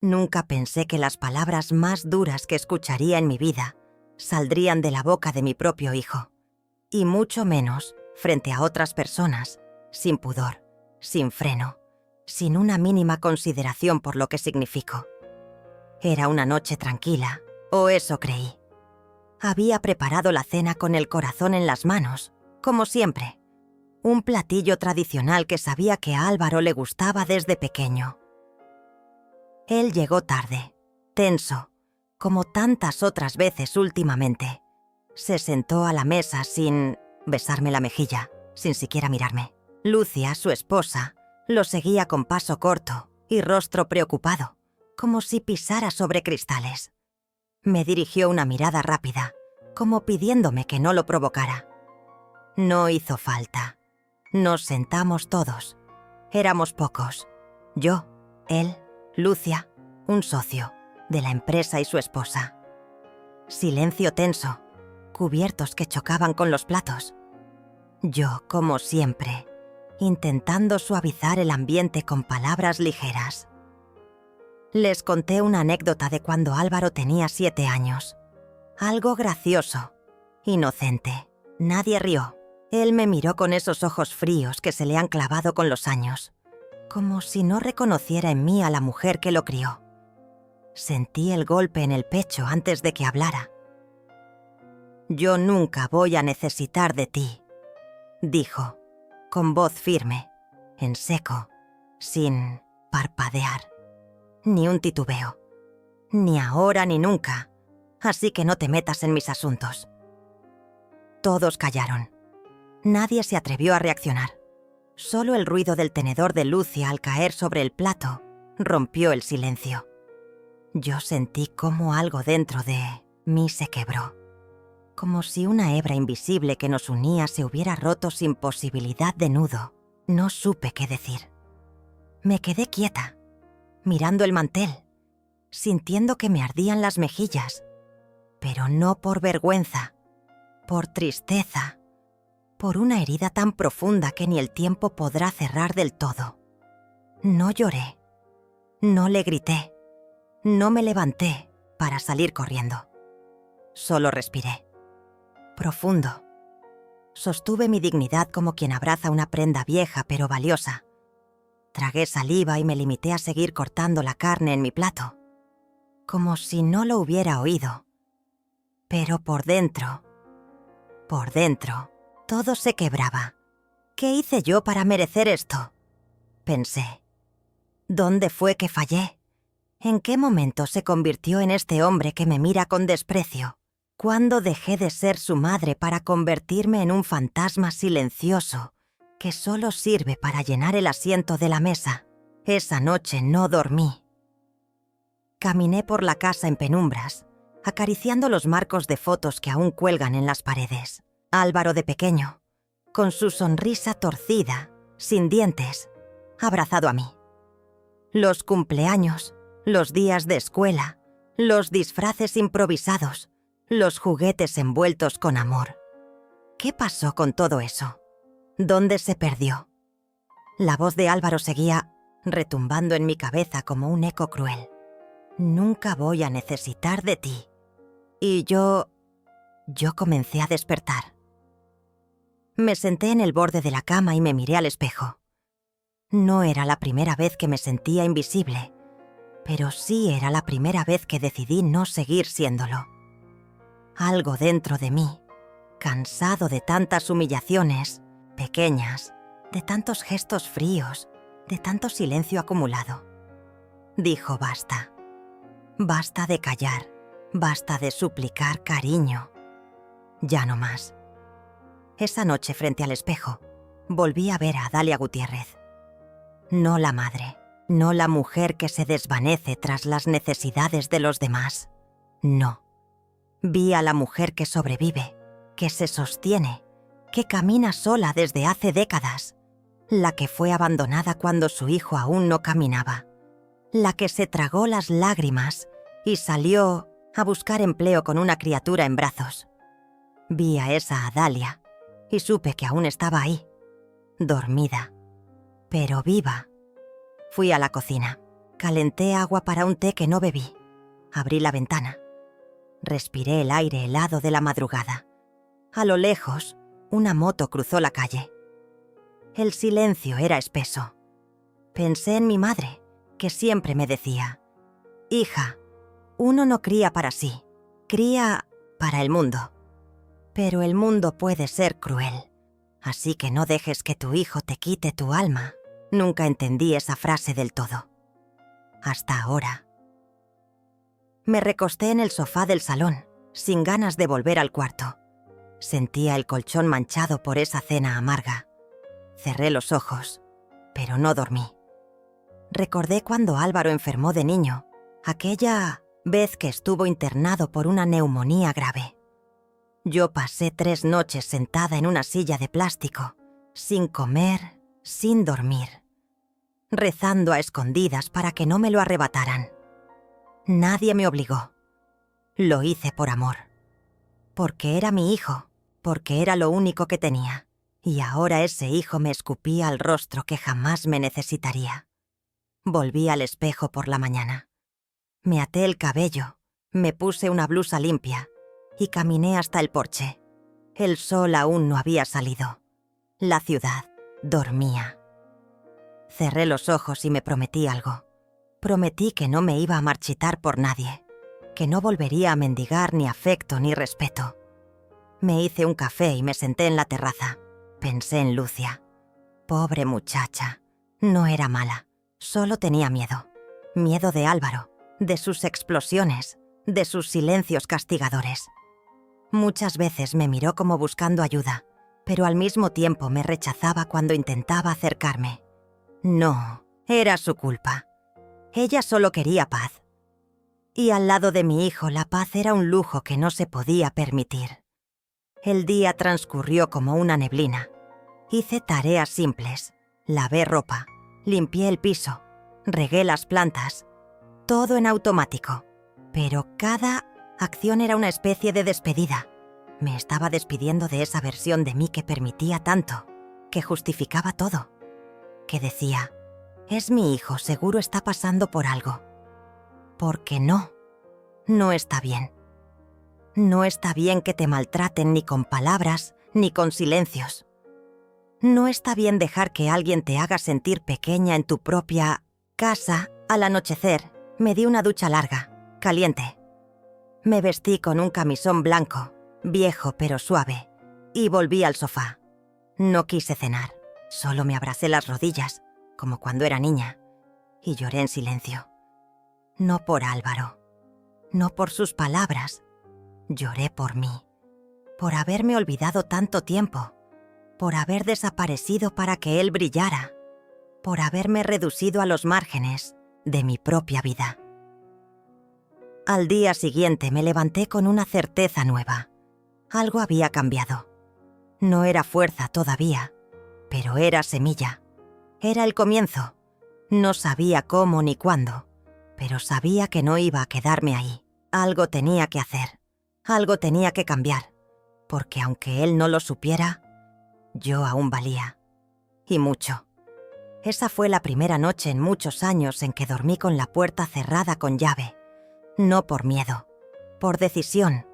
Nunca pensé que las palabras más duras que escucharía en mi vida saldrían de la boca de mi propio hijo, y mucho menos frente a otras personas, sin pudor, sin freno, sin una mínima consideración por lo que significo. Era una noche tranquila, o eso creí. Había preparado la cena con el corazón en las manos, como siempre. Un platillo tradicional que sabía que a Álvaro le gustaba desde pequeño. Él llegó tarde, tenso, como tantas otras veces últimamente. Se sentó a la mesa sin besarme la mejilla, sin siquiera mirarme. Lucia, su esposa, lo seguía con paso corto y rostro preocupado, como si pisara sobre cristales. Me dirigió una mirada rápida, como pidiéndome que no lo provocara. No hizo falta. Nos sentamos todos. Éramos pocos. Yo, él, Lucia, un socio, de la empresa y su esposa. Silencio tenso, cubiertos que chocaban con los platos. Yo, como siempre, intentando suavizar el ambiente con palabras ligeras. Les conté una anécdota de cuando Álvaro tenía 7 años. Algo gracioso, inocente. Nadie rió. Él me miró con esos ojos fríos que se le han clavado con los años, como si no reconociera en mí a la mujer que lo crió. Sentí el golpe en el pecho antes de que hablara. «Yo nunca voy a necesitar de ti», dijo, con voz firme, en seco, sin parpadear. Ni un titubeo. Ni ahora ni nunca. Así que no te metas en mis asuntos. Todos callaron. Nadie se atrevió a reaccionar. Solo el ruido del tenedor de Lucia al caer sobre el plato rompió el silencio. Yo sentí cómo algo dentro de mí se quebró. Como si una hebra invisible que nos unía se hubiera roto sin posibilidad de nudo. No supe qué decir. Me quedé quieta, mirando el mantel, sintiendo que me ardían las mejillas, pero no por vergüenza, por tristeza, por una herida tan profunda que ni el tiempo podrá cerrar del todo. No lloré, no le grité, no me levanté para salir corriendo. Solo respiré. Profundo. Sostuve mi dignidad como quien abraza una prenda vieja pero valiosa. Tragué saliva y me limité a seguir cortando la carne en mi plato, como si no lo hubiera oído. Pero por dentro, todo se quebraba. ¿Qué hice yo para merecer esto?, pensé. ¿Dónde fue que fallé? ¿En qué momento se convirtió en este hombre que me mira con desprecio? ¿Cuándo dejé de ser su madre para convertirme en un fantasma silencioso que solo sirve para llenar el asiento de la mesa? Esa noche no dormí. Caminé por la casa en penumbras, acariciando los marcos de fotos que aún cuelgan en las paredes. Álvaro de pequeño, con su sonrisa torcida, sin dientes, abrazado a mí. Los cumpleaños, los días de escuela, los disfraces improvisados, los juguetes envueltos con amor. ¿Qué pasó con todo eso? ¿Dónde se perdió? La voz de Álvaro seguía retumbando en mi cabeza como un eco cruel. Nunca voy a necesitar de ti. Y yo comencé a despertar. Me senté en el borde de la cama y me miré al espejo. No era la primera vez que me sentía invisible, pero sí era la primera vez que decidí no seguir siéndolo. Algo dentro de mí, cansado de tantas humillaciones, pequeñas, de tantos gestos fríos, de tanto silencio acumulado, dijo basta. Basta de callar, basta de suplicar cariño. Ya no más. Esa noche frente al espejo, volví a ver a Dalia Gutiérrez. No la madre, no la mujer que se desvanece tras las necesidades de los demás. No. Vi a la mujer que sobrevive, que se sostiene, que camina sola desde hace décadas, la que fue abandonada cuando su hijo aún no caminaba, la que se tragó las lágrimas y salió a buscar empleo con una criatura en brazos. Vi a esa Dalia y supe que aún estaba ahí, dormida, pero viva. Fui a la cocina. Calenté agua para un té que no bebí. Abrí la ventana. Respiré el aire helado de la madrugada. A lo lejos, una moto cruzó la calle. El silencio era espeso. Pensé en mi madre, que siempre me decía: «Hija, uno no cría para sí, cría para el mundo. Pero el mundo puede ser cruel, así que no dejes que tu hijo te quite tu alma». Nunca entendí esa frase del todo. Hasta ahora. Me recosté en el sofá del salón, sin ganas de volver al cuarto. Sentía el colchón manchado por esa cena amarga. Cerré los ojos, pero no dormí. Recordé cuando Álvaro enfermó de niño, aquella vez que estuvo internado por una neumonía grave. Yo pasé 3 noches sentada en una silla de plástico, sin comer, sin dormir, rezando a escondidas para que no me lo arrebataran. Nadie me obligó. Lo hice por amor. Porque era mi hijo, porque era lo único que tenía. Y ahora ese hijo me escupía al rostro que jamás me necesitaría. Volví al espejo por la mañana. Me até el cabello, me puse una blusa limpia y caminé hasta el porche. El sol aún no había salido. La ciudad dormía. Cerré los ojos y me prometí algo. Prometí que no me iba a marchitar por nadie, que no volvería a mendigar ni afecto ni respeto. Me hice un café y me senté en la terraza. Pensé en Lucia. Pobre muchacha. No era mala, solo tenía miedo. Miedo de Álvaro, de sus explosiones, de sus silencios castigadores. Muchas veces me miró como buscando ayuda, pero al mismo tiempo me rechazaba cuando intentaba acercarme. No, era su culpa. Ella solo quería paz. Y al lado de mi hijo la paz era un lujo que no se podía permitir. El día transcurrió como una neblina. Hice tareas simples, lavé ropa, limpié el piso, regué las plantas, todo en automático. Pero cada acción era una especie de despedida. Me estaba despidiendo de esa versión de mí que permitía tanto, que justificaba todo, que decía: «Es mi hijo, seguro está pasando por algo». Porque no está bien. No está bien que te maltraten ni con palabras ni con silencios. No está bien dejar que alguien te haga sentir pequeña en tu propia casa. Al anochecer, me di una ducha larga, caliente. Me vestí con un camisón blanco, viejo pero suave, y volví al sofá. No quise cenar, solo me abracé las rodillas, como cuando era niña, y lloré en silencio. No por Álvaro, no por sus palabras. Lloré por mí, por haberme olvidado tanto tiempo, por haber desaparecido para que él brillara, por haberme reducido a los márgenes de mi propia vida. Al día siguiente me levanté con una certeza nueva. Algo había cambiado. No era fuerza todavía, pero era semilla. Era el comienzo. No sabía cómo ni cuándo, pero sabía que no iba a quedarme ahí. Algo tenía que hacer. Algo tenía que cambiar, porque aunque él no lo supiera, yo aún valía. Y mucho. Esa fue la primera noche en muchos años en que dormí con la puerta cerrada con llave. No por miedo, por decisión,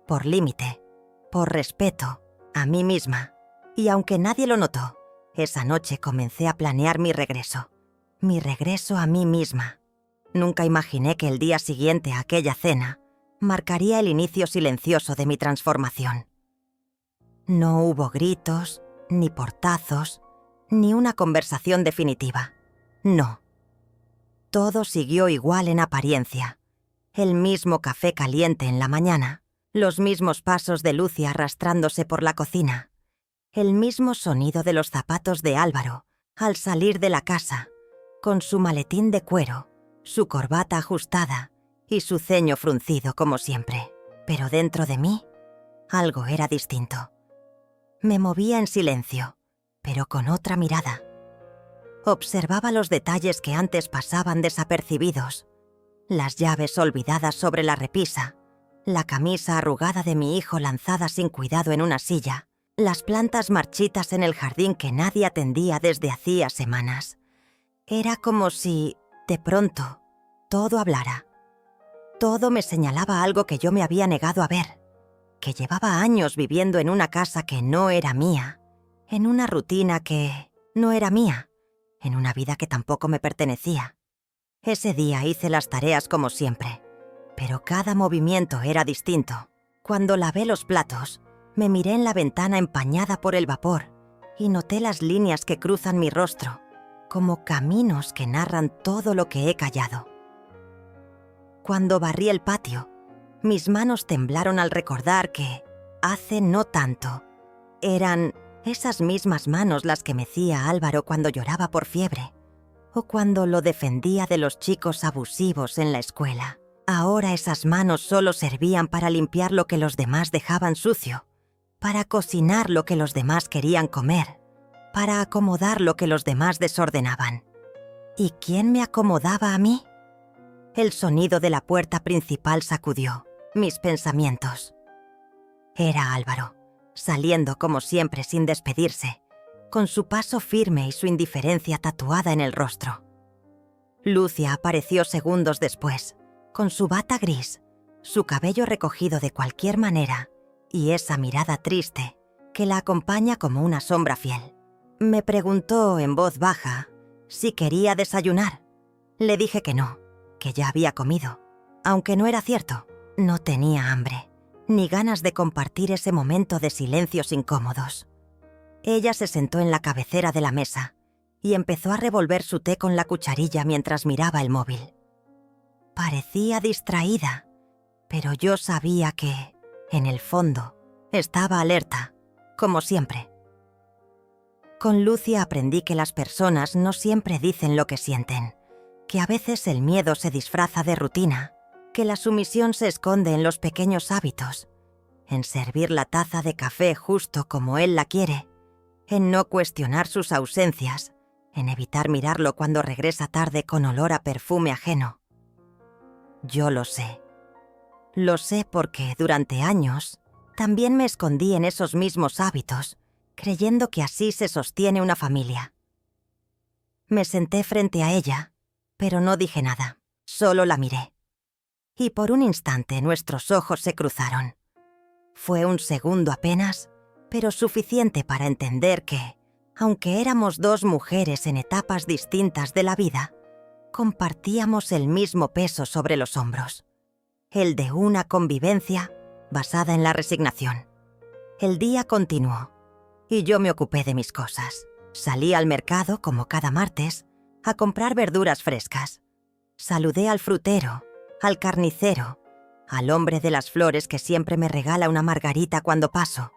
por límite, por respeto a mí misma. Y aunque nadie lo notó, esa noche comencé a planear mi regreso a mí misma. Nunca imaginé que el día siguiente a aquella cena marcaría el inicio silencioso de mi transformación. No hubo gritos, ni portazos, ni una conversación definitiva. No. Todo siguió igual en apariencia. El mismo café caliente en la mañana, los mismos pasos de Lucia arrastrándose por la cocina, el mismo sonido de los zapatos de Álvaro al salir de la casa, con su maletín de cuero, su corbata ajustada y su ceño fruncido como siempre. Pero dentro de mí, algo era distinto. Me movía en silencio, pero con otra mirada. Observaba los detalles que antes pasaban desapercibidos. Las llaves olvidadas sobre la repisa, la camisa arrugada de mi hijo lanzada sin cuidado en una silla, las plantas marchitas en el jardín que nadie atendía desde hacía semanas. Era como si De pronto, todo hablara. Todo me señalaba algo que yo me había negado a ver, que llevaba años viviendo en una casa que no era mía, en una rutina que no era mía, en una vida que tampoco me pertenecía. Ese día hice las tareas como siempre, pero cada movimiento era distinto. Cuando lavé los platos, me miré en la ventana empañada por el vapor y noté las líneas que cruzan mi rostro, como caminos que narran todo lo que he callado. Cuando barrí el patio, mis manos temblaron al recordar que, hace no tanto, eran esas mismas manos las que mecía Álvaro cuando lloraba por fiebre, o cuando lo defendía de los chicos abusivos en la escuela. Ahora esas manos solo servían para limpiar lo que los demás dejaban sucio, para cocinar lo que los demás querían comer, para acomodar lo que los demás desordenaban. ¿Y quién me acomodaba a mí? El sonido de la puerta principal sacudió mis pensamientos. Era Álvaro, saliendo como siempre sin despedirse, con su paso firme y su indiferencia tatuada en el rostro. Lucia apareció segundos después, con su bata gris, su cabello recogido de cualquier manera y esa mirada triste que la acompaña como una sombra fiel. Me preguntó en voz baja si quería desayunar. Le dije que no, que ya había comido, aunque no era cierto. No tenía hambre, ni ganas de compartir ese momento de silencios incómodos. Ella se sentó en la cabecera de la mesa y empezó a revolver su té con la cucharilla mientras miraba el móvil. Parecía distraída, pero yo sabía que, en el fondo, estaba alerta, como siempre. Con Lucia aprendí que las personas no siempre dicen lo que sienten, que a veces el miedo se disfraza de rutina, que la sumisión se esconde en los pequeños hábitos, en servir la taza de café justo como él la quiere, en no cuestionar sus ausencias, en evitar mirarlo cuando regresa tarde con olor a perfume ajeno. Yo lo sé. Lo sé porque durante años también me escondí en esos mismos hábitos, creyendo que así se sostiene una familia. Me senté frente a ella, pero no dije nada, solo la miré. Y por un instante nuestros ojos se cruzaron. Fue un segundo apenas, pero suficiente para entender que, aunque éramos dos mujeres en etapas distintas de la vida, compartíamos el mismo peso sobre los hombros, el de una convivencia basada en la resignación. El día continuó, y yo me ocupé de mis cosas. Salí al mercado, como cada martes, a comprar verduras frescas. Saludé al frutero, al carnicero, al hombre de las flores que siempre me regala una margarita cuando paso.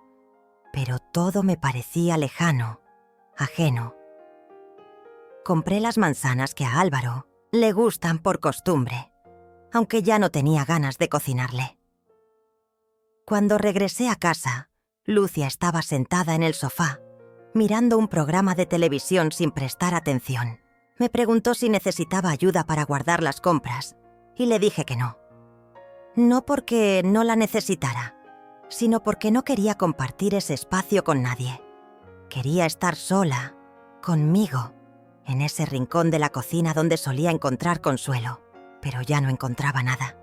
Pero todo me parecía lejano, ajeno. Compré las manzanas que a Álvaro le gustan por costumbre, aunque ya no tenía ganas de cocinarle. Cuando regresé a casa, Lucia estaba sentada en el sofá, mirando un programa de televisión sin prestar atención. Me preguntó si necesitaba ayuda para guardar las compras, y le dije que no. No porque no la necesitara, sino porque no quería compartir ese espacio con nadie. Quería estar sola, conmigo, en ese rincón de la cocina donde solía encontrar consuelo, pero ya no encontraba nada.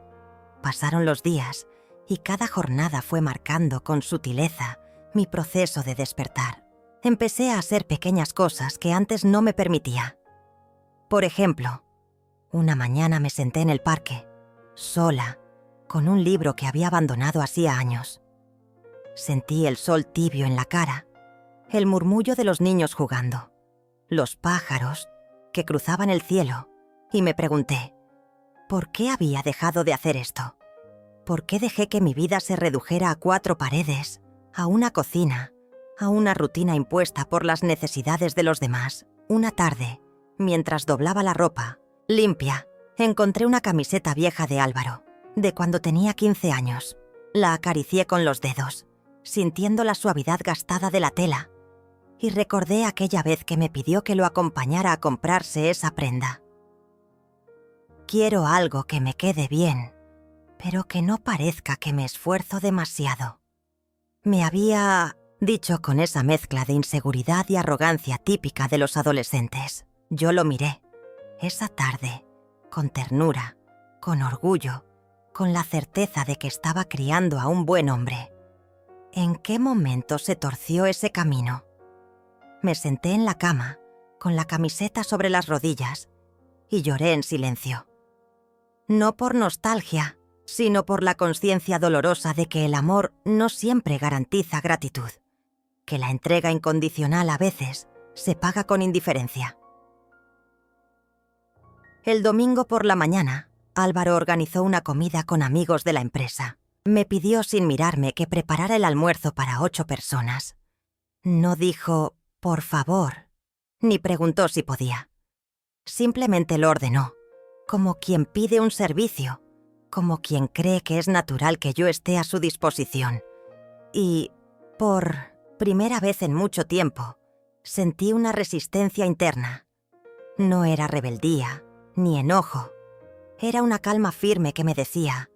Pasaron los días y cada jornada fue marcando con sutileza mi proceso de despertar. Empecé a hacer pequeñas cosas que antes no me permitía. Por ejemplo, una mañana me senté en el parque, sola, con un libro que había abandonado hacía años. Sentí el sol tibio en la cara, el murmullo de los niños jugando, los pájaros que cruzaban el cielo, y me pregunté, ¿por qué había dejado de hacer esto? ¿Por qué dejé que mi vida se redujera a 4 paredes, a una cocina, a una rutina impuesta por las necesidades de los demás? Una tarde, mientras doblaba la ropa, limpia, encontré una camiseta vieja de Álvaro, de cuando tenía 15 años. La acaricié con los dedos, sintiendo la suavidad gastada de la tela, y recordé aquella vez que me pidió que lo acompañara a comprarse esa prenda. Quiero algo que me quede bien, pero que no parezca que me esfuerzo demasiado. Me había dicho con esa mezcla de inseguridad y arrogancia típica de los adolescentes. Yo lo miré. Esa tarde, con ternura, con orgullo, con la certeza de que estaba criando a un buen hombre. ¿En qué momento se torció ese camino? Me senté en la cama, con la camiseta sobre las rodillas, y lloré en silencio. No por nostalgia, sino por la conciencia dolorosa de que el amor no siempre garantiza gratitud, que la entrega incondicional a veces se paga con indiferencia. El domingo por la mañana, Álvaro organizó una comida con amigos de la empresa. Me pidió sin mirarme que preparara el almuerzo para 8 personas. No dijo, por favor, ni preguntó si podía. Simplemente lo ordenó, como quien pide un servicio, como quien cree que es natural que yo esté a su disposición. Y, por primera vez en mucho tiempo, sentí una resistencia interna. No era rebeldía, ni enojo. Era una calma firme que me decía,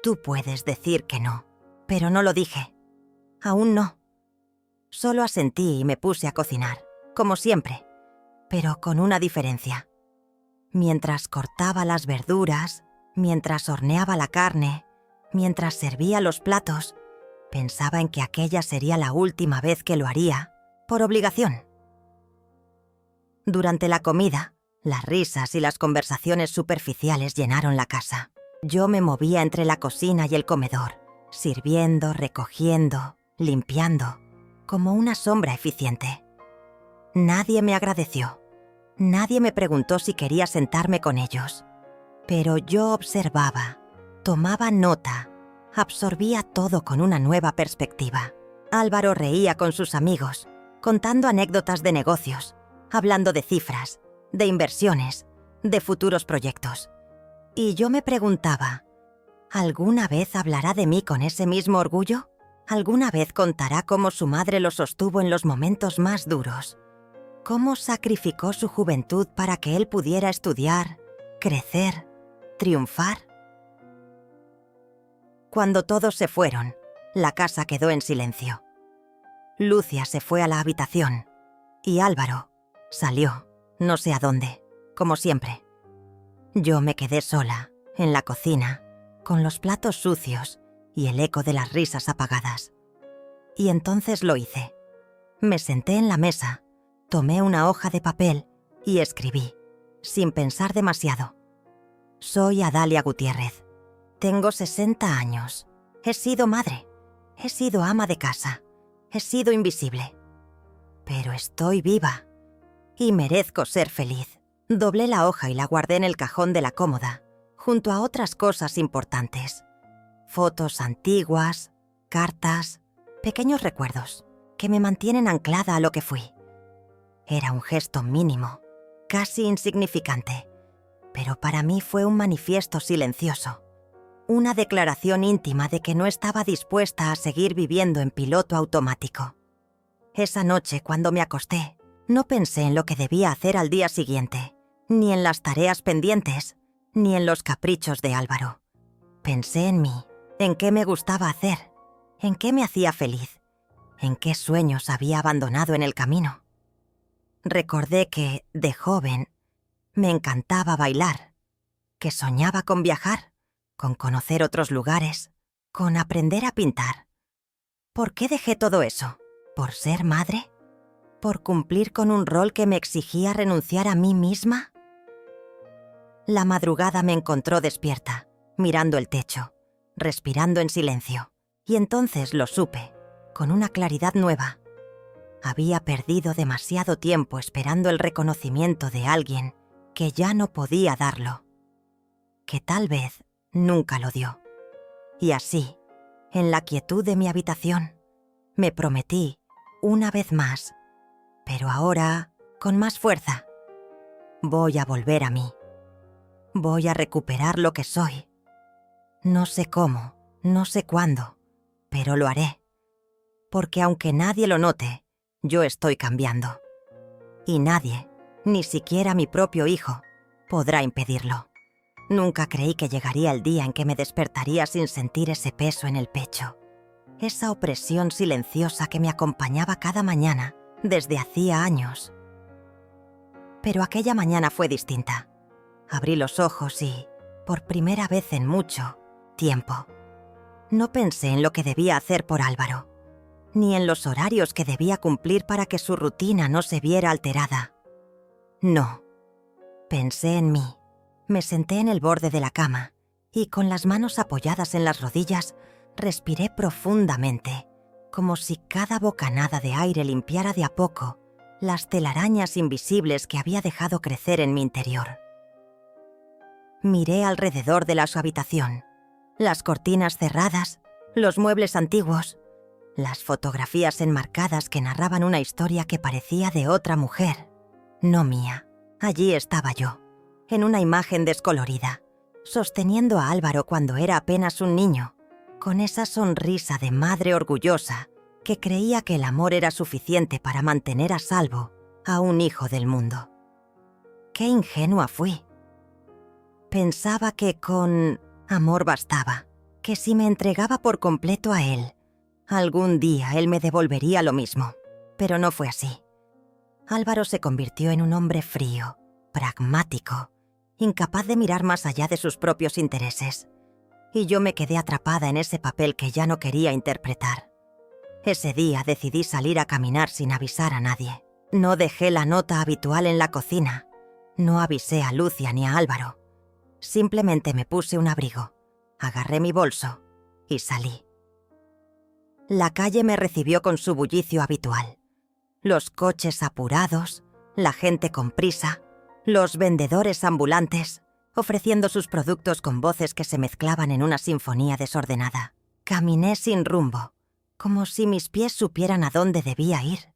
tú puedes decir que no, pero no lo dije. Aún no. Solo asentí y me puse a cocinar, como siempre, pero con una diferencia. Mientras cortaba las verduras, mientras horneaba la carne, mientras servía los platos, pensaba en que aquella sería la última vez que lo haría, por obligación. Durante la comida, las risas y las conversaciones superficiales llenaron la casa. Yo me movía entre la cocina y el comedor, sirviendo, recogiendo, limpiando, como una sombra eficiente. Nadie me agradeció. Nadie me preguntó si quería sentarme con ellos. Pero yo observaba, tomaba nota, absorbía todo con una nueva perspectiva. Álvaro reía con sus amigos, contando anécdotas de negocios, hablando de cifras, de inversiones, de futuros proyectos. Y yo me preguntaba, ¿alguna vez hablará de mí con ese mismo orgullo? ¿Alguna vez contará cómo su madre lo sostuvo en los momentos más duros? ¿Cómo sacrificó su juventud para que él pudiera estudiar, crecer, triunfar? Cuando todos se fueron, la casa quedó en silencio. Lucia se fue a la habitación y Álvaro salió, no sé a dónde, como siempre. Yo me quedé sola, en la cocina, con los platos sucios y el eco de las risas apagadas. Y entonces lo hice. Me senté en la mesa, tomé una hoja de papel y escribí, sin pensar demasiado. Soy Adalia Gutiérrez. Tengo 60 años. He sido madre. He sido ama de casa. He sido invisible. Pero estoy viva. Y merezco ser feliz. Doblé la hoja y la guardé en el cajón de la cómoda, junto a otras cosas importantes. Fotos antiguas, cartas, pequeños recuerdos que me mantienen anclada a lo que fui. Era un gesto mínimo, casi insignificante, pero para mí fue un manifiesto silencioso. Una declaración íntima de que no estaba dispuesta a seguir viviendo en piloto automático. Esa noche, cuando me acosté, no pensé en lo que debía hacer al día siguiente, ni en las tareas pendientes, ni en los caprichos de Álvaro. Pensé en mí, en qué me gustaba hacer, en qué me hacía feliz, en qué sueños había abandonado en el camino. Recordé que, de joven, me encantaba bailar, que soñaba con viajar, con conocer otros lugares, con aprender a pintar. ¿Por qué dejé todo eso? ¿Por ser madre? ¿Por cumplir con un rol que me exigía renunciar a mí misma? La madrugada me encontró despierta, mirando el techo, respirando en silencio, y entonces lo supe, con una claridad nueva. Había perdido demasiado tiempo esperando el reconocimiento de alguien que ya no podía darlo, que tal vez nunca lo dio. Y así, en la quietud de mi habitación, me prometí, una vez más, pero ahora con más fuerza, voy a volver a mí. Voy a recuperar lo que soy. No sé cómo, no sé cuándo, pero lo haré. Porque aunque nadie lo note, yo estoy cambiando. Y nadie, ni siquiera mi propio hijo, podrá impedirlo. Nunca creí que llegaría el día en que me despertaría sin sentir ese peso en el pecho. Esa opresión silenciosa que me acompañaba cada mañana desde hacía años. Pero aquella mañana fue distinta. Abrí los ojos y, por primera vez en mucho tiempo, no pensé en lo que debía hacer por Álvaro, ni en los horarios que debía cumplir para que su rutina no se viera alterada. No. Pensé en mí. Me senté en el borde de la cama y, con las manos apoyadas en las rodillas, respiré profundamente, como si cada bocanada de aire limpiara de a poco las telarañas invisibles que había dejado crecer en mi interior. Miré alrededor de su habitación, las cortinas cerradas, los muebles antiguos, las fotografías enmarcadas que narraban una historia que parecía de otra mujer, no mía. Allí estaba yo, en una imagen descolorida, sosteniendo a Álvaro cuando era apenas un niño, con esa sonrisa de madre orgullosa que creía que el amor era suficiente para mantener a salvo a un hijo del mundo. Qué ingenua fui. Pensaba que con amor bastaba, que si me entregaba por completo a él, algún día él me devolvería lo mismo, pero no fue así. Álvaro se convirtió en un hombre frío, pragmático, incapaz de mirar más allá de sus propios intereses, y yo me quedé atrapada en ese papel que ya no quería interpretar. Ese día decidí salir a caminar sin avisar a nadie. No dejé la nota habitual en la cocina, no avisé a Lucia ni a Álvaro. Simplemente me puse un abrigo, agarré mi bolso y salí. La calle me recibió con su bullicio habitual. Los coches apurados, la gente con prisa, los vendedores ambulantes, ofreciendo sus productos con voces que se mezclaban en una sinfonía desordenada. Caminé sin rumbo, como si mis pies supieran a dónde debía ir.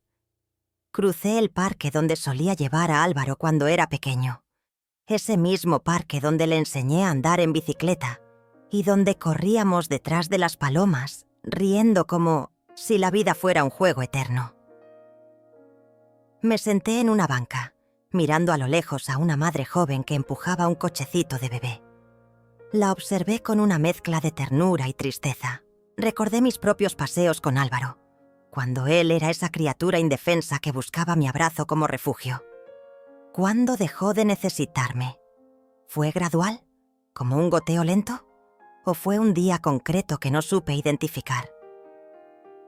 Crucé el parque donde solía llevar a Álvaro cuando era pequeño. Ese mismo parque donde le enseñé a andar en bicicleta y donde corríamos detrás de las palomas, riendo como si la vida fuera un juego eterno. Me senté en una banca, mirando a lo lejos a una madre joven que empujaba un cochecito de bebé. La observé con una mezcla de ternura y tristeza. Recordé mis propios paseos con Álvaro, cuando él era esa criatura indefensa que buscaba mi abrazo como refugio. ¿Cuándo dejó de necesitarme? ¿Fue gradual? ¿Como un goteo lento? ¿O fue un día concreto que no supe identificar?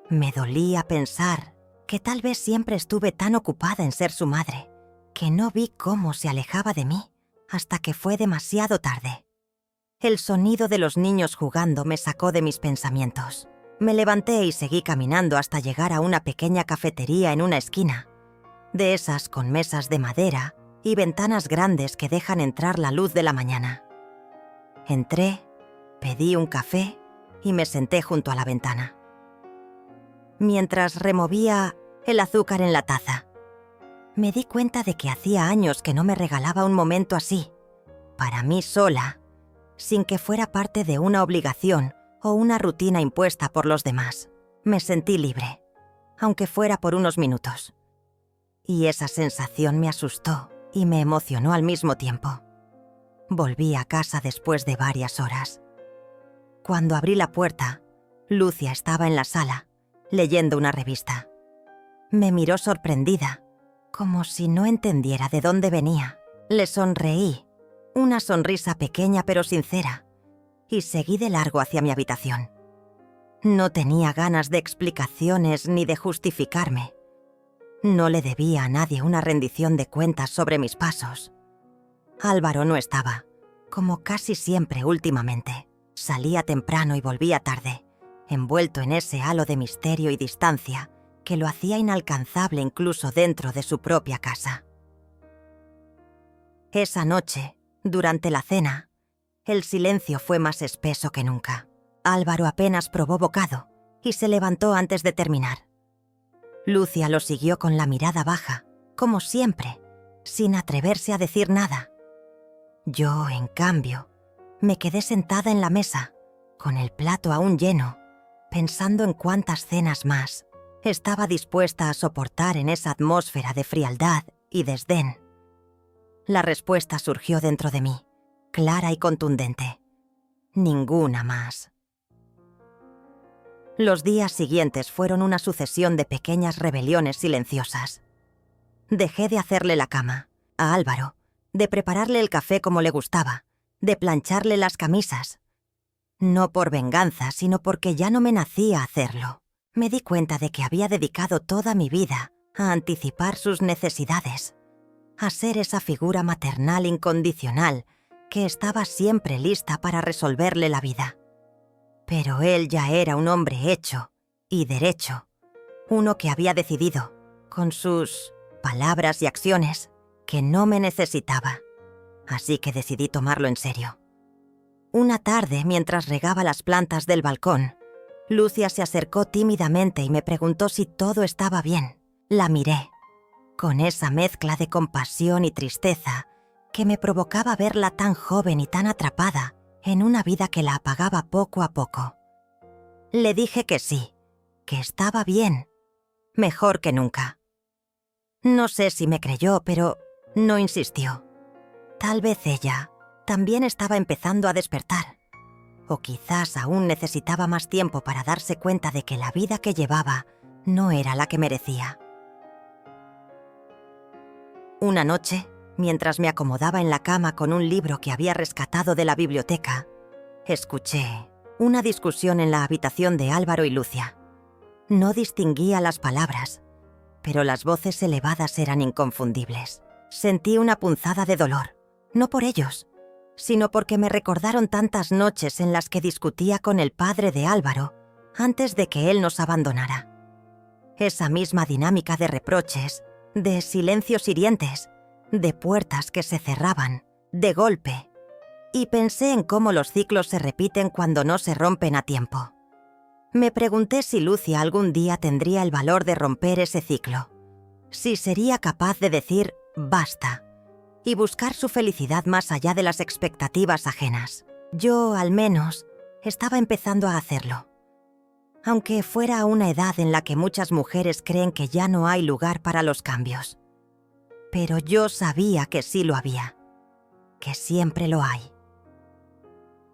Me dolía pensar que tal vez siempre estuve tan ocupada en ser su madre que no vi cómo se alejaba de mí hasta que fue demasiado tarde. El sonido de los niños jugando me sacó de mis pensamientos. Me levanté y seguí caminando hasta llegar a una pequeña cafetería en una esquina, de esas con mesas de madera y ventanas grandes que dejan entrar la luz de la mañana. Entré, pedí un café y me senté junto a la ventana. Mientras removía el azúcar en la taza, me di cuenta de que hacía años que no me regalaba un momento así, para mí sola, sin que fuera parte de una obligación o una rutina impuesta por los demás. Me sentí libre, aunque fuera por unos minutos. Y esa sensación me asustó y me emocionó al mismo tiempo. Volví a casa después de varias horas. Cuando abrí la puerta, Lucia estaba en la sala, leyendo una revista. Me miró sorprendida, como si no entendiera de dónde venía. Le sonreí, una sonrisa pequeña pero sincera, y seguí de largo hacia mi habitación. No tenía ganas de explicaciones ni de justificarme. No le debía a nadie una rendición de cuentas sobre mis pasos. Álvaro no estaba, como casi siempre últimamente. Salía temprano y volvía tarde, envuelto en ese halo de misterio y distancia que lo hacía inalcanzable incluso dentro de su propia casa. Esa noche, durante la cena, el silencio fue más espeso que nunca. Álvaro apenas probó bocado y se levantó antes de terminar. Lucia lo siguió con la mirada baja, como siempre, sin atreverse a decir nada. Yo, en cambio, me quedé sentada en la mesa, con el plato aún lleno, pensando en cuántas cenas más estaba dispuesta a soportar en esa atmósfera de frialdad y desdén. La respuesta surgió dentro de mí, clara y contundente. Ninguna más. Los días siguientes fueron una sucesión de pequeñas rebeliones silenciosas. Dejé de hacerle la cama a Álvaro, de prepararle el café como le gustaba, de plancharle las camisas. No por venganza, sino porque ya no me nacía hacerlo. Me di cuenta de que había dedicado toda mi vida a anticipar sus necesidades, a ser esa figura maternal incondicional que estaba siempre lista para resolverle la vida. Pero él ya era un hombre hecho y derecho, uno que había decidido, con sus palabras y acciones, que no me necesitaba. Así que decidí tomarlo en serio. Una tarde, mientras regaba las plantas del balcón, Lucia se acercó tímidamente y me preguntó si todo estaba bien. La miré, con esa mezcla de compasión y tristeza que me provocaba verla tan joven y tan atrapada en una vida que la apagaba poco a poco. Le dije que sí, que estaba bien, mejor que nunca. No sé si me creyó, pero no insistió. Tal vez ella también estaba empezando a despertar, o quizás aún necesitaba más tiempo para darse cuenta de que la vida que llevaba no era la que merecía. Una noche, mientras me acomodaba en la cama con un libro que había rescatado de la biblioteca, escuché una discusión en la habitación de Álvaro y Lucia. No distinguía las palabras, pero las voces elevadas eran inconfundibles. Sentí una punzada de dolor, no por ellos, sino porque me recordaron tantas noches en las que discutía con el padre de Álvaro antes de que él nos abandonara. Esa misma dinámica de reproches, de silencios hirientes, de puertas que se cerraban, de golpe. Y pensé en cómo los ciclos se repiten cuando no se rompen a tiempo. Me pregunté si Lucia algún día tendría el valor de romper ese ciclo, si sería capaz de decir «basta» y buscar su felicidad más allá de las expectativas ajenas. Yo, al menos, estaba empezando a hacerlo. Aunque fuera a una edad en la que muchas mujeres creen que ya no hay lugar para los cambios. Pero yo sabía que sí lo había, que siempre lo hay.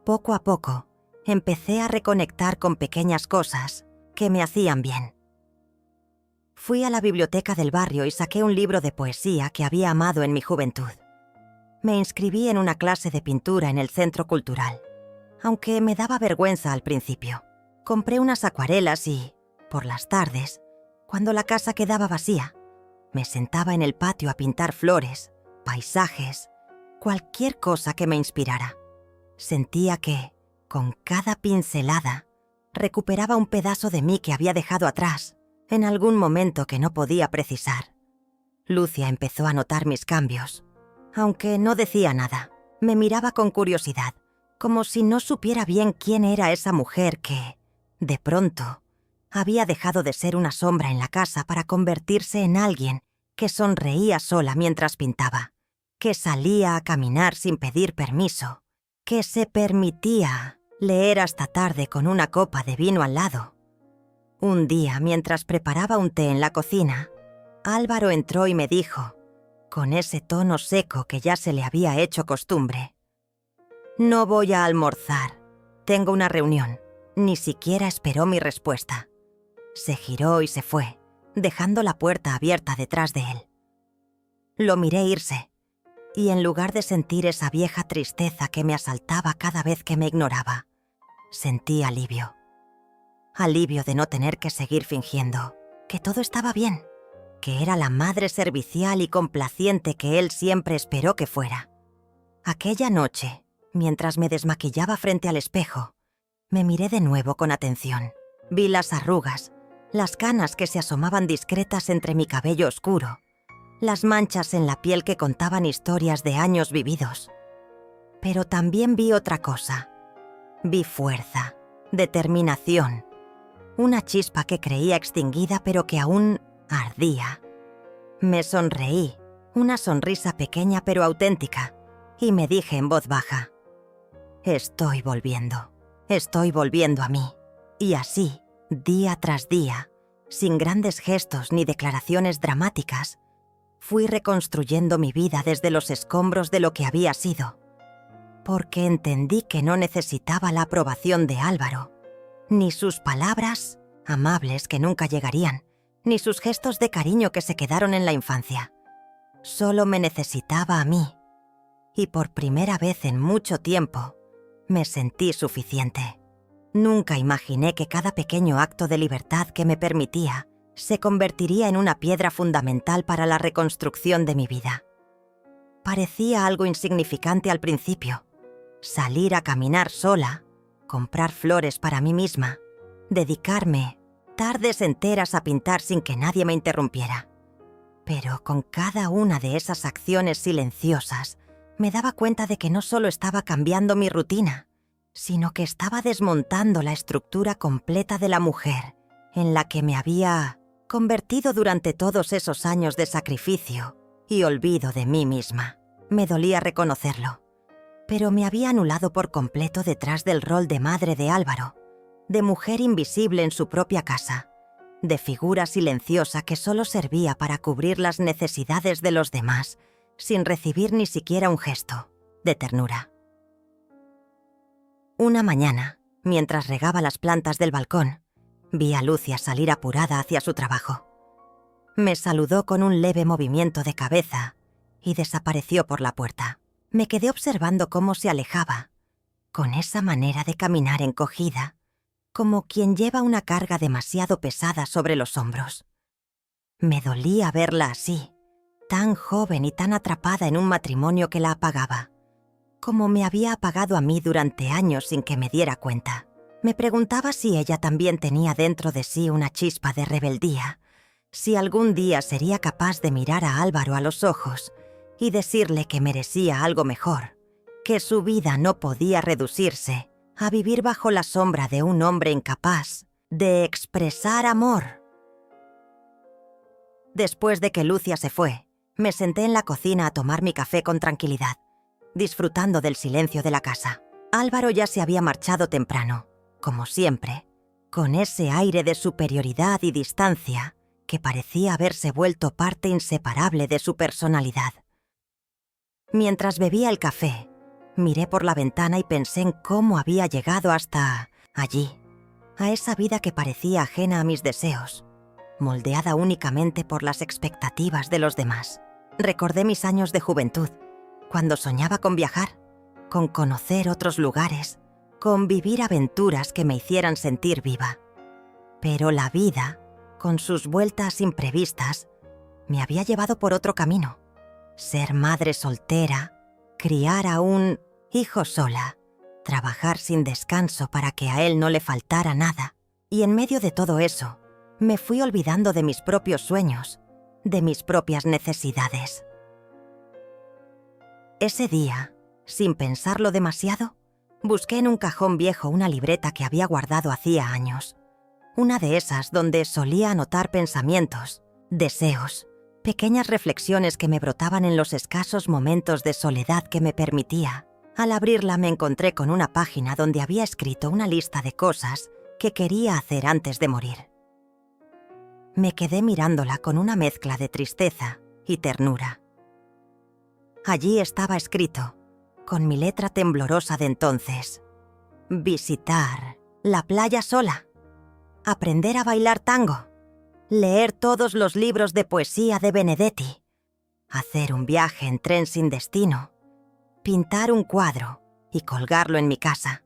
Poco a poco, empecé a reconectar con pequeñas cosas que me hacían bien. Fui a la biblioteca del barrio y saqué un libro de poesía que había amado en mi juventud. Me inscribí en una clase de pintura en el centro cultural, aunque me daba vergüenza al principio. Compré unas acuarelas y, por las tardes, cuando la casa quedaba vacía, me sentaba en el patio a pintar flores, paisajes, cualquier cosa que me inspirara. Sentía que, con cada pincelada, recuperaba un pedazo de mí que había dejado atrás en algún momento que no podía precisar. Lucia empezó a notar mis cambios, aunque no decía nada. Me miraba con curiosidad, como si no supiera bien quién era esa mujer que, de pronto, había dejado de ser una sombra en la casa para convertirse en alguien que sonreía sola mientras pintaba, que salía a caminar sin pedir permiso, que se permitía leer hasta tarde con una copa de vino al lado. Un día, mientras preparaba un té en la cocina, Álvaro entró y me dijo, con ese tono seco que ya se le había hecho costumbre: «No voy a almorzar, tengo una reunión». Ni siquiera esperó mi respuesta. Se giró y se fue, dejando la puerta abierta detrás de él. Lo miré irse, y en lugar de sentir esa vieja tristeza que me asaltaba cada vez que me ignoraba, sentí alivio. Alivio de no tener que seguir fingiendo que todo estaba bien, que era la madre servicial y complaciente que él siempre esperó que fuera. Aquella noche, mientras me desmaquillaba frente al espejo, me miré de nuevo con atención. Vi las arrugas, las canas que se asomaban discretas entre mi cabello oscuro, las manchas en la piel que contaban historias de años vividos. Pero también vi otra cosa. Vi fuerza, determinación, una chispa que creía extinguida pero que aún ardía. Me sonreí, una sonrisa pequeña pero auténtica, y me dije en voz baja: «Estoy volviendo a mí». Y así, día tras día, sin grandes gestos ni declaraciones dramáticas, fui reconstruyendo mi vida desde los escombros de lo que había sido, porque entendí que no necesitaba la aprobación de Álvaro, ni sus palabras, amables que nunca llegarían, ni sus gestos de cariño que se quedaron en la infancia. Solo me necesitaba a mí, y por primera vez en mucho tiempo me sentí suficiente. Nunca imaginé que cada pequeño acto de libertad que me permitía se convertiría en una piedra fundamental para la reconstrucción de mi vida. Parecía algo insignificante al principio. Salir a caminar sola, comprar flores para mí misma, dedicarme tardes enteras a pintar sin que nadie me interrumpiera. Pero con cada una de esas acciones silenciosas, me daba cuenta de que no solo estaba cambiando mi rutina, sino que estaba desmontando la estructura completa de la mujer en la que me había convertido durante todos esos años de sacrificio y olvido de mí misma. Me dolía reconocerlo, pero me había anulado por completo detrás del rol de madre de Álvaro, de mujer invisible en su propia casa, de figura silenciosa que solo servía para cubrir las necesidades de los demás, sin recibir ni siquiera un gesto de ternura. Una mañana, mientras regaba las plantas del balcón, vi a Lucia salir apurada hacia su trabajo. Me saludó con un leve movimiento de cabeza y desapareció por la puerta. Me quedé observando cómo se alejaba, con esa manera de caminar encogida, como quien lleva una carga demasiado pesada sobre los hombros. Me dolía verla así, tan joven y tan atrapada en un matrimonio que la apagaba, como me había apagado a mí durante años sin que me diera cuenta. Me preguntaba si ella también tenía dentro de sí una chispa de rebeldía, si algún día sería capaz de mirar a Álvaro a los ojos y decirle que merecía algo mejor, que su vida no podía reducirse a vivir bajo la sombra de un hombre incapaz de expresar amor. Después de que Lucia se fue, me senté en la cocina a tomar mi café con tranquilidad, disfrutando del silencio de la casa. Álvaro ya se había marchado temprano, como siempre, con ese aire de superioridad y distancia que parecía haberse vuelto parte inseparable de su personalidad. Mientras bebía el café, miré por la ventana y pensé en cómo había llegado hasta allí, a esa vida que parecía ajena a mis deseos, moldeada únicamente por las expectativas de los demás. Recordé mis años de juventud, cuando soñaba con viajar, con conocer otros lugares, con vivir aventuras que me hicieran sentir viva. Pero la vida, con sus vueltas imprevistas, me había llevado por otro camino. Ser madre soltera, criar a un hijo sola, trabajar sin descanso para que a él no le faltara nada. Y en medio de todo eso, me fui olvidando de mis propios sueños, de mis propias necesidades. Ese día, sin pensarlo demasiado, busqué en un cajón viejo una libreta que había guardado hacía años. Una de esas donde solía anotar pensamientos, deseos, pequeñas reflexiones que me brotaban en los escasos momentos de soledad que me permitía. Al abrirla me encontré con una página donde había escrito una lista de cosas que quería hacer antes de morir. Me quedé mirándola con una mezcla de tristeza y ternura. Allí estaba escrito, con mi letra temblorosa de entonces: visitar la playa sola, aprender a bailar tango, leer todos los libros de poesía de Benedetti, hacer un viaje en tren sin destino, pintar un cuadro y colgarlo en mi casa.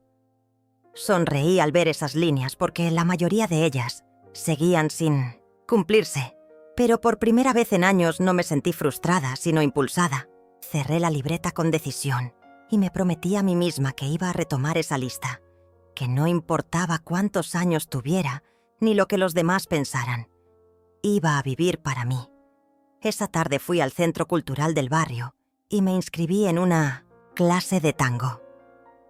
Sonreí al ver esas líneas porque la mayoría de ellas seguían sin cumplirse, pero por primera vez en años no me sentí frustrada, sino impulsada. Cerré la libreta con decisión y me prometí a mí misma que iba a retomar esa lista, que no importaba cuántos años tuviera ni lo que los demás pensaran. Iba a vivir para mí. Esa tarde fui al centro cultural del barrio y me inscribí en una clase de tango.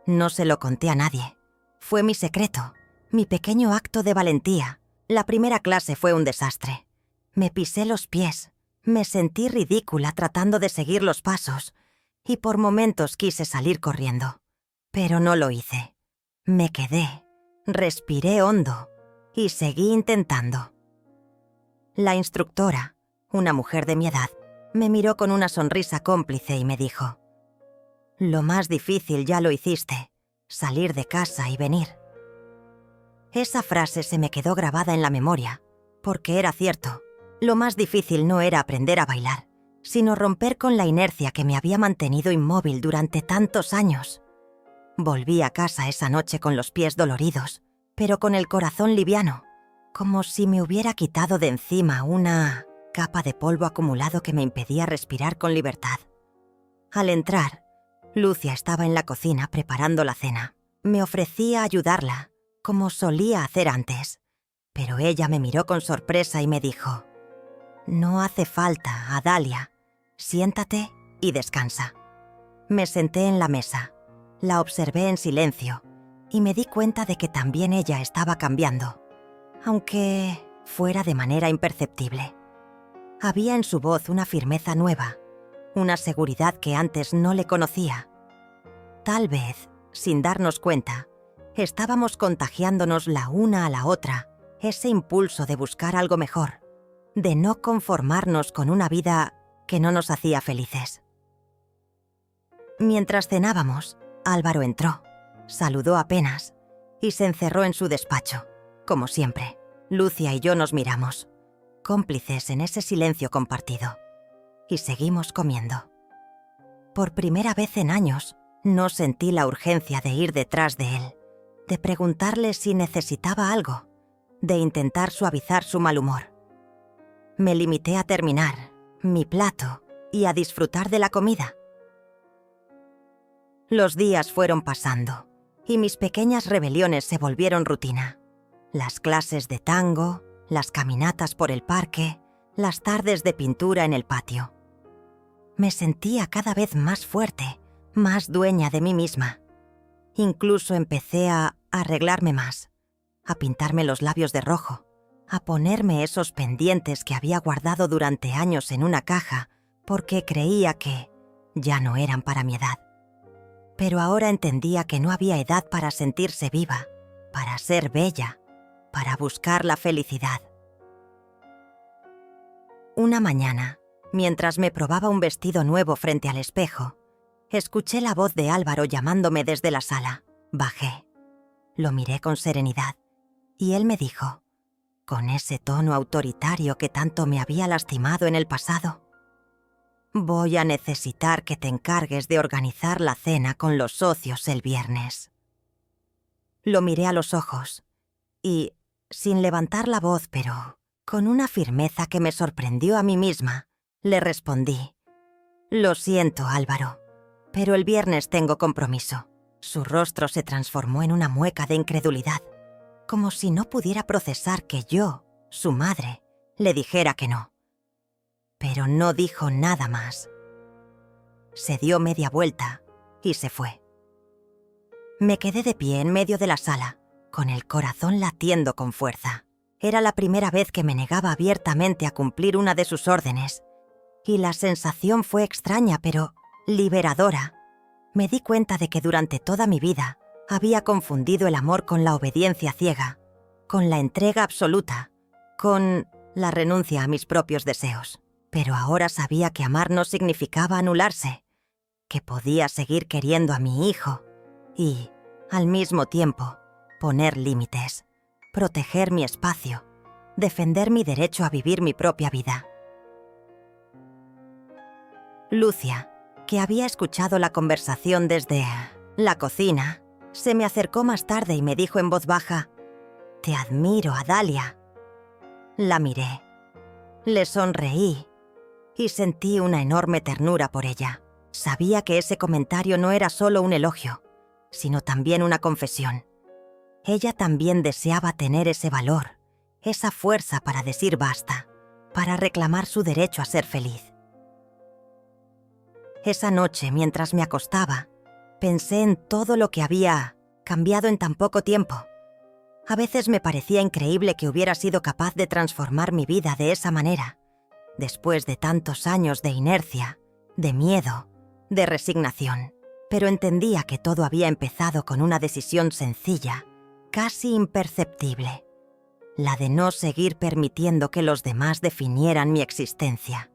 No se lo conté a nadie. Fue mi secreto, mi pequeño acto de valentía. La primera clase fue un desastre. Me pisé los pies, me sentí ridícula tratando de seguir los pasos y por momentos quise salir corriendo. Pero no lo hice. Me quedé, respiré hondo y seguí intentando. La instructora, una mujer de mi edad, me miró con una sonrisa cómplice y me dijo: «Lo más difícil ya lo hiciste, salir de casa y venir». Esa frase se me quedó grabada en la memoria, porque era cierto. Lo más difícil no era aprender a bailar, sino romper con la inercia que me había mantenido inmóvil durante tantos años. Volví a casa esa noche con los pies doloridos, pero con el corazón liviano, como si me hubiera quitado de encima una capa de polvo acumulado que me impedía respirar con libertad. Al entrar, Lucia estaba en la cocina preparando la cena. Me ofrecí a ayudarla, como solía hacer antes, pero ella me miró con sorpresa y me dijo: «No hace falta, Adalia. Siéntate y descansa». Me senté en la mesa, la observé en silencio y me di cuenta de que también ella estaba cambiando, aunque fuera de manera imperceptible. Había en su voz una firmeza nueva, una seguridad que antes no le conocía. Tal vez, sin darnos cuenta, estábamos contagiándonos la una a la otra ese impulso de buscar algo mejor, de no conformarnos con una vida que no nos hacía felices. Mientras cenábamos, Álvaro entró, saludó apenas y se encerró en su despacho. Como siempre, Lucia y yo nos miramos, cómplices en ese silencio compartido, y seguimos comiendo. Por primera vez en años, no sentí la urgencia de ir detrás de él, de preguntarle si necesitaba algo, de intentar suavizar su mal humor. Me limité a terminar mi plato y a disfrutar de la comida. Los días fueron pasando y mis pequeñas rebeliones se volvieron rutina. Las clases de tango, las caminatas por el parque, las tardes de pintura en el patio. Me sentía cada vez más fuerte, más dueña de mí misma. Incluso empecé a arreglarme más, a pintarme los labios de rojo, a ponerme esos pendientes que había guardado durante años en una caja porque creía que ya no eran para mi edad. Pero ahora entendía que no había edad para sentirse viva, para ser bella, para buscar la felicidad. Una mañana, mientras me probaba un vestido nuevo frente al espejo, escuché la voz de Álvaro llamándome desde la sala. Bajé. Lo miré con serenidad y él me dijo, con ese tono autoritario que tanto me había lastimado en el pasado: «Voy a necesitar que te encargues de organizar la cena con los socios el viernes». Lo miré a los ojos y, sin levantar la voz, pero con una firmeza que me sorprendió a mí misma, le respondí: «Lo siento, Álvaro, pero el viernes tengo compromiso». Su rostro se transformó en una mueca de incredulidad, como si no pudiera procesar que yo, su madre, le dijera que no. Pero no dijo nada más. Se dio media vuelta y se fue. Me quedé de pie en medio de la sala, con el corazón latiendo con fuerza. Era la primera vez que me negaba abiertamente a cumplir una de sus órdenes, y la sensación fue extraña pero liberadora. Me di cuenta de que durante toda mi vida había confundido el amor con la obediencia ciega, con la entrega absoluta, con la renuncia a mis propios deseos. Pero ahora sabía que amar no significaba anularse, que podía seguir queriendo a mi hijo y, al mismo tiempo, poner límites, proteger mi espacio, defender mi derecho a vivir mi propia vida. Lucia, que había escuchado la conversación desde la cocina, se me acercó más tarde y me dijo en voz baja: «Te admiro, Adalia». La miré, le sonreí y sentí una enorme ternura por ella. Sabía que ese comentario no era solo un elogio, sino también una confesión. Ella también deseaba tener ese valor, esa fuerza para decir basta, para reclamar su derecho a ser feliz. Esa noche, mientras me acostaba, pensé en todo lo que había cambiado en tan poco tiempo. A veces me parecía increíble que hubiera sido capaz de transformar mi vida de esa manera, después de tantos años de inercia, de miedo, de resignación. Pero entendía que todo había empezado con una decisión sencilla, casi imperceptible, la de no seguir permitiendo que los demás definieran mi existencia.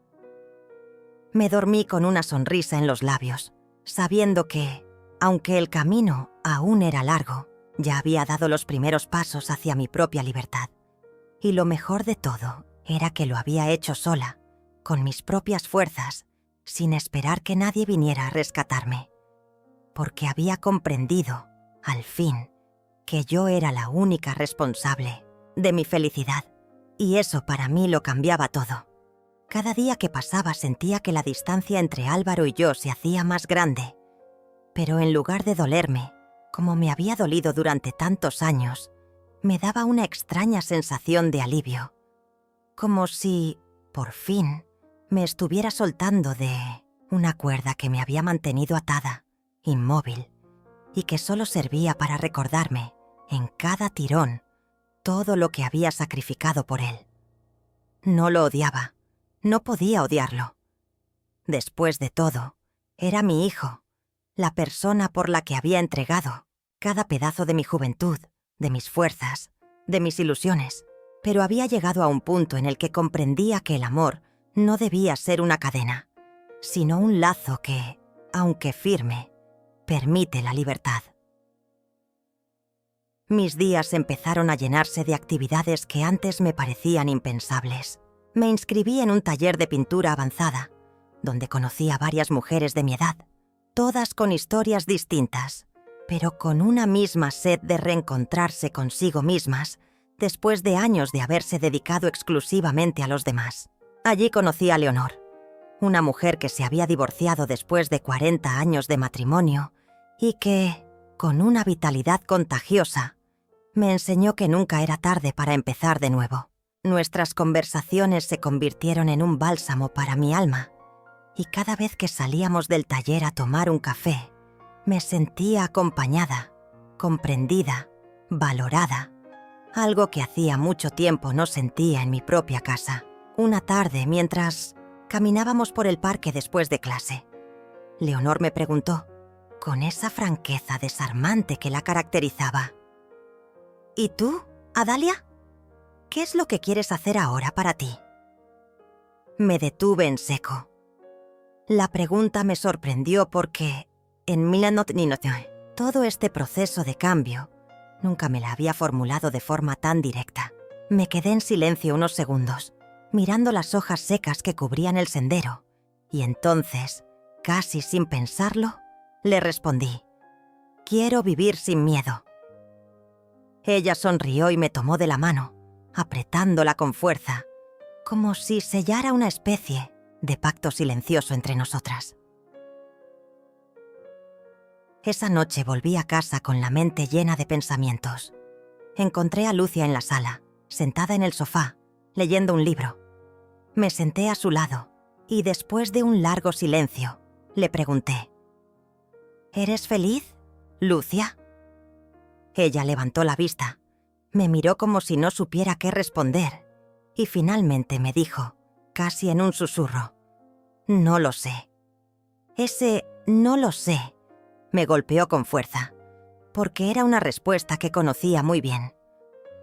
Me dormí con una sonrisa en los labios, sabiendo que, aunque el camino aún era largo, ya había dado los primeros pasos hacia mi propia libertad. Y lo mejor de todo era que lo había hecho sola, con mis propias fuerzas, sin esperar que nadie viniera a rescatarme, porque había comprendido, al fin, que yo era la única responsable de mi felicidad, y eso para mí lo cambiaba todo. Cada día que pasaba sentía que la distancia entre Álvaro y yo se hacía más grande, pero en lugar de dolerme, como me había dolido durante tantos años, me daba una extraña sensación de alivio, como si, por fin, me estuviera soltando de una cuerda que me había mantenido atada, inmóvil, y que solo servía para recordarme, en cada tirón, todo lo que había sacrificado por él. No lo odiaba, no podía odiarlo. Después de todo, era mi hijo, la persona por la que había entregado cada pedazo de mi juventud, de mis fuerzas, de mis ilusiones, pero había llegado a un punto en el que comprendía que el amor no debía ser una cadena, sino un lazo que, aunque firme, permite la libertad. Mis días empezaron a llenarse de actividades que antes me parecían impensables. Me inscribí en un taller de pintura avanzada, donde conocí a varias mujeres de mi edad, todas con historias distintas, pero con una misma sed de reencontrarse consigo mismas después de años de haberse dedicado exclusivamente a los demás. Allí conocí a Leonor, una mujer que se había divorciado después de 40 años de matrimonio y que, con una vitalidad contagiosa, me enseñó que nunca era tarde para empezar de nuevo. Nuestras conversaciones se convirtieron en un bálsamo para mi alma, y cada vez que salíamos del taller a tomar un café, me sentía acompañada, comprendida, valorada, algo que hacía mucho tiempo no sentía en mi propia casa. Una tarde, mientras caminábamos por el parque después de clase, Leonor me preguntó, con esa franqueza desarmante que la caracterizaba: ¿Y tú, Adalia? ¿Qué es lo que quieres hacer ahora para ti? Me detuve en seco. La pregunta me sorprendió porque, en todo este proceso de cambio, nunca me la había formulado de forma tan directa. Me quedé en silencio unos segundos, mirando las hojas secas que cubrían el sendero, y entonces, casi sin pensarlo, le respondí: «Quiero vivir sin miedo». Ella sonrió y me tomó de la mano, apretándola con fuerza, como si sellara una especie de pacto silencioso entre nosotras. Esa noche volví a casa con la mente llena de pensamientos. Encontré a Lucia en la sala, sentada en el sofá, leyendo un libro. Me senté a su lado y después de un largo silencio, le pregunté: «¿Eres feliz, Lucia?». Ella levantó la vista, me miró como si no supiera qué responder y finalmente me dijo, casi en un susurro: «No lo sé». Ese «no lo sé» me golpeó con fuerza, porque era una respuesta que conocía muy bien,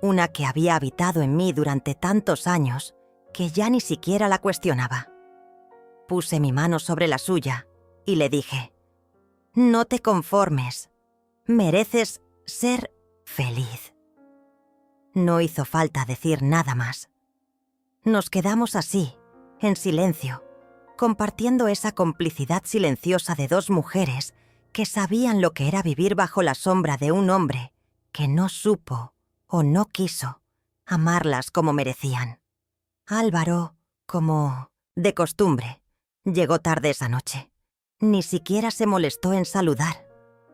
una que había habitado en mí durante tantos años que ya ni siquiera la cuestionaba. Puse mi mano sobre la suya y le dije: «No te conformes, mereces ser feliz». No hizo falta decir nada más. Nos quedamos así, en silencio, compartiendo esa complicidad silenciosa de dos mujeres que sabían lo que era vivir bajo la sombra de un hombre que no supo o no quiso amarlas como merecían. Álvaro, como de costumbre, llegó tarde esa noche. Ni siquiera se molestó en saludar.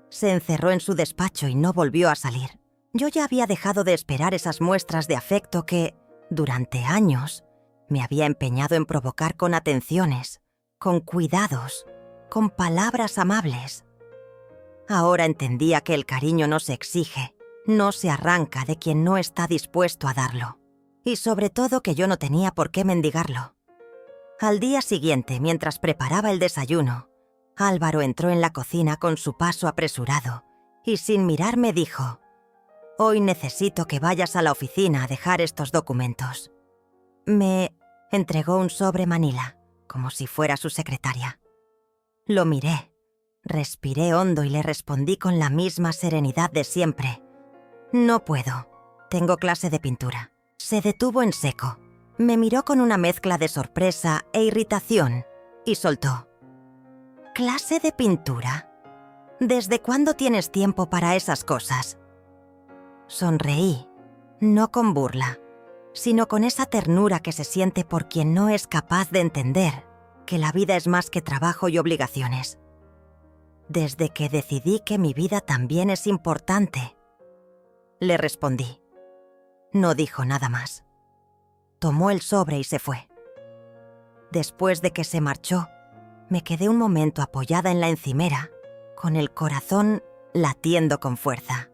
Se encerró en su despacho y no volvió a salir. Yo ya había dejado de esperar esas muestras de afecto que, durante años, me había empeñado en provocar con atenciones, con cuidados, con palabras amables. Ahora entendía que el cariño no se exige, no se arranca de quien no está dispuesto a darlo. Y sobre todo que yo no tenía por qué mendigarlo. Al día siguiente, mientras preparaba el desayuno, Álvaro entró en la cocina con su paso apresurado y sin mirarme dijo: «Hoy necesito que vayas a la oficina a dejar estos documentos». Me entregó un sobre manila, como si fuera su secretaria. Lo miré, respiré hondo y le respondí con la misma serenidad de siempre: «No puedo, tengo clase de pintura». Se detuvo en seco, Me miró con una mezcla de sorpresa e irritación y soltó: «¿Clase de pintura? ¿Desde cuándo tienes tiempo para esas cosas?». Sonreí, no con burla, sino con esa ternura que se siente por quien no es capaz de entender que la vida es más que trabajo y obligaciones. «Desde que decidí que mi vida también es importante», le respondí. No dijo nada más. Tomó el sobre y se fue. Después de que se marchó, me quedé un momento apoyada en la encimera, con el corazón latiendo con fuerza.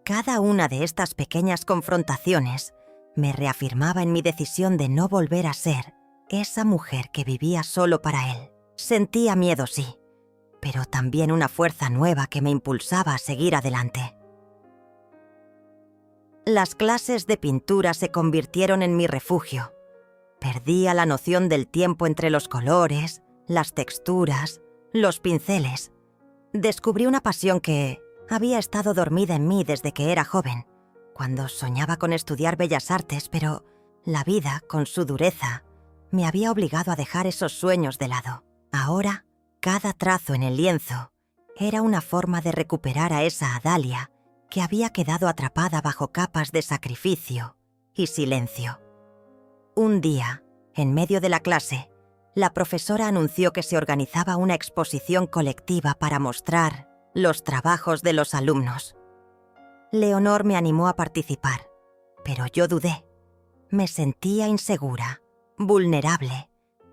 Cada una de estas pequeñas confrontaciones me reafirmaba en mi decisión de no volver a ser esa mujer que vivía solo para él. Sentía miedo, sí, pero también una fuerza nueva que me impulsaba a seguir adelante. Las clases de pintura se convirtieron en mi refugio. Perdía la noción del tiempo entre los colores, las texturas, los pinceles. Descubrí una pasión que había estado dormida en mí desde que era joven, cuando soñaba con estudiar bellas artes, pero la vida, con su dureza, me había obligado a dejar esos sueños de lado. Ahora, cada trazo en el lienzo era una forma de recuperar a esa Adalia que había quedado atrapada bajo capas de sacrificio y silencio. Un día, en medio de la clase, la profesora anunció que se organizaba una exposición colectiva para mostrar los trabajos de los alumnos. Leonor me animó a participar, pero yo dudé. Me sentía insegura, vulnerable.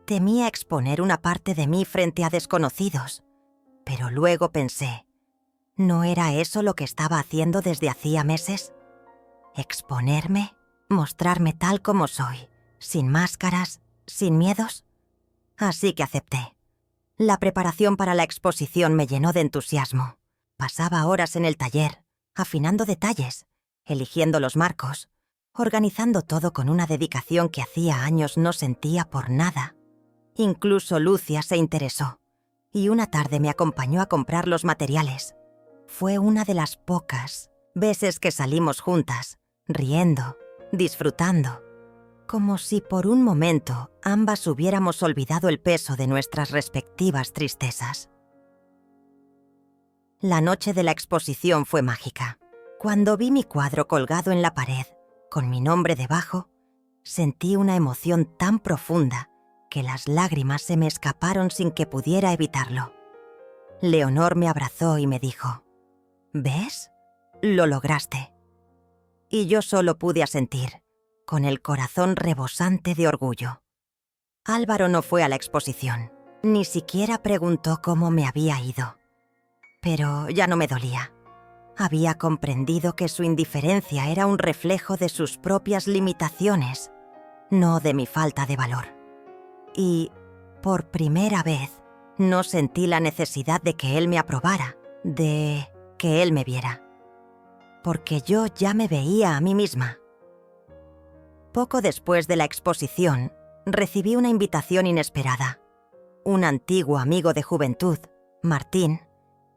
Temía exponer una parte de mí frente a desconocidos. Pero luego pensé, ¿no era eso lo que estaba haciendo desde hacía meses? ¿Exponerme? ¿Mostrarme tal como soy? ¿Sin máscaras? ¿Sin miedos? Así que acepté. La preparación para la exposición me llenó de entusiasmo. Pasaba horas en el taller, afinando detalles, eligiendo los marcos, organizando todo con una dedicación que hacía años no sentía por nada. Incluso Lucia se interesó, y una tarde me acompañó a comprar los materiales. Fue una de las pocas veces que salimos juntas, riendo, disfrutando, como si por un momento ambas hubiéramos olvidado el peso de nuestras respectivas tristezas. La noche de la exposición fue mágica. Cuando vi mi cuadro colgado en la pared, con mi nombre debajo, sentí una emoción tan profunda que las lágrimas se me escaparon sin que pudiera evitarlo. Leonor me abrazó y me dijo: «¿Ves? Lo lograste». Y yo solo pude asentir, con el corazón rebosante de orgullo. Álvaro no fue a la exposición, ni siquiera preguntó cómo me había ido. Pero ya no me dolía. Había comprendido que su indiferencia era un reflejo de sus propias limitaciones, no de mi falta de valor. Y, por primera vez, no sentí la necesidad de que él me aprobara, de que él me viera. Porque yo ya me veía a mí misma. Poco después de la exposición, recibí una invitación inesperada. Un antiguo amigo de juventud, Martín,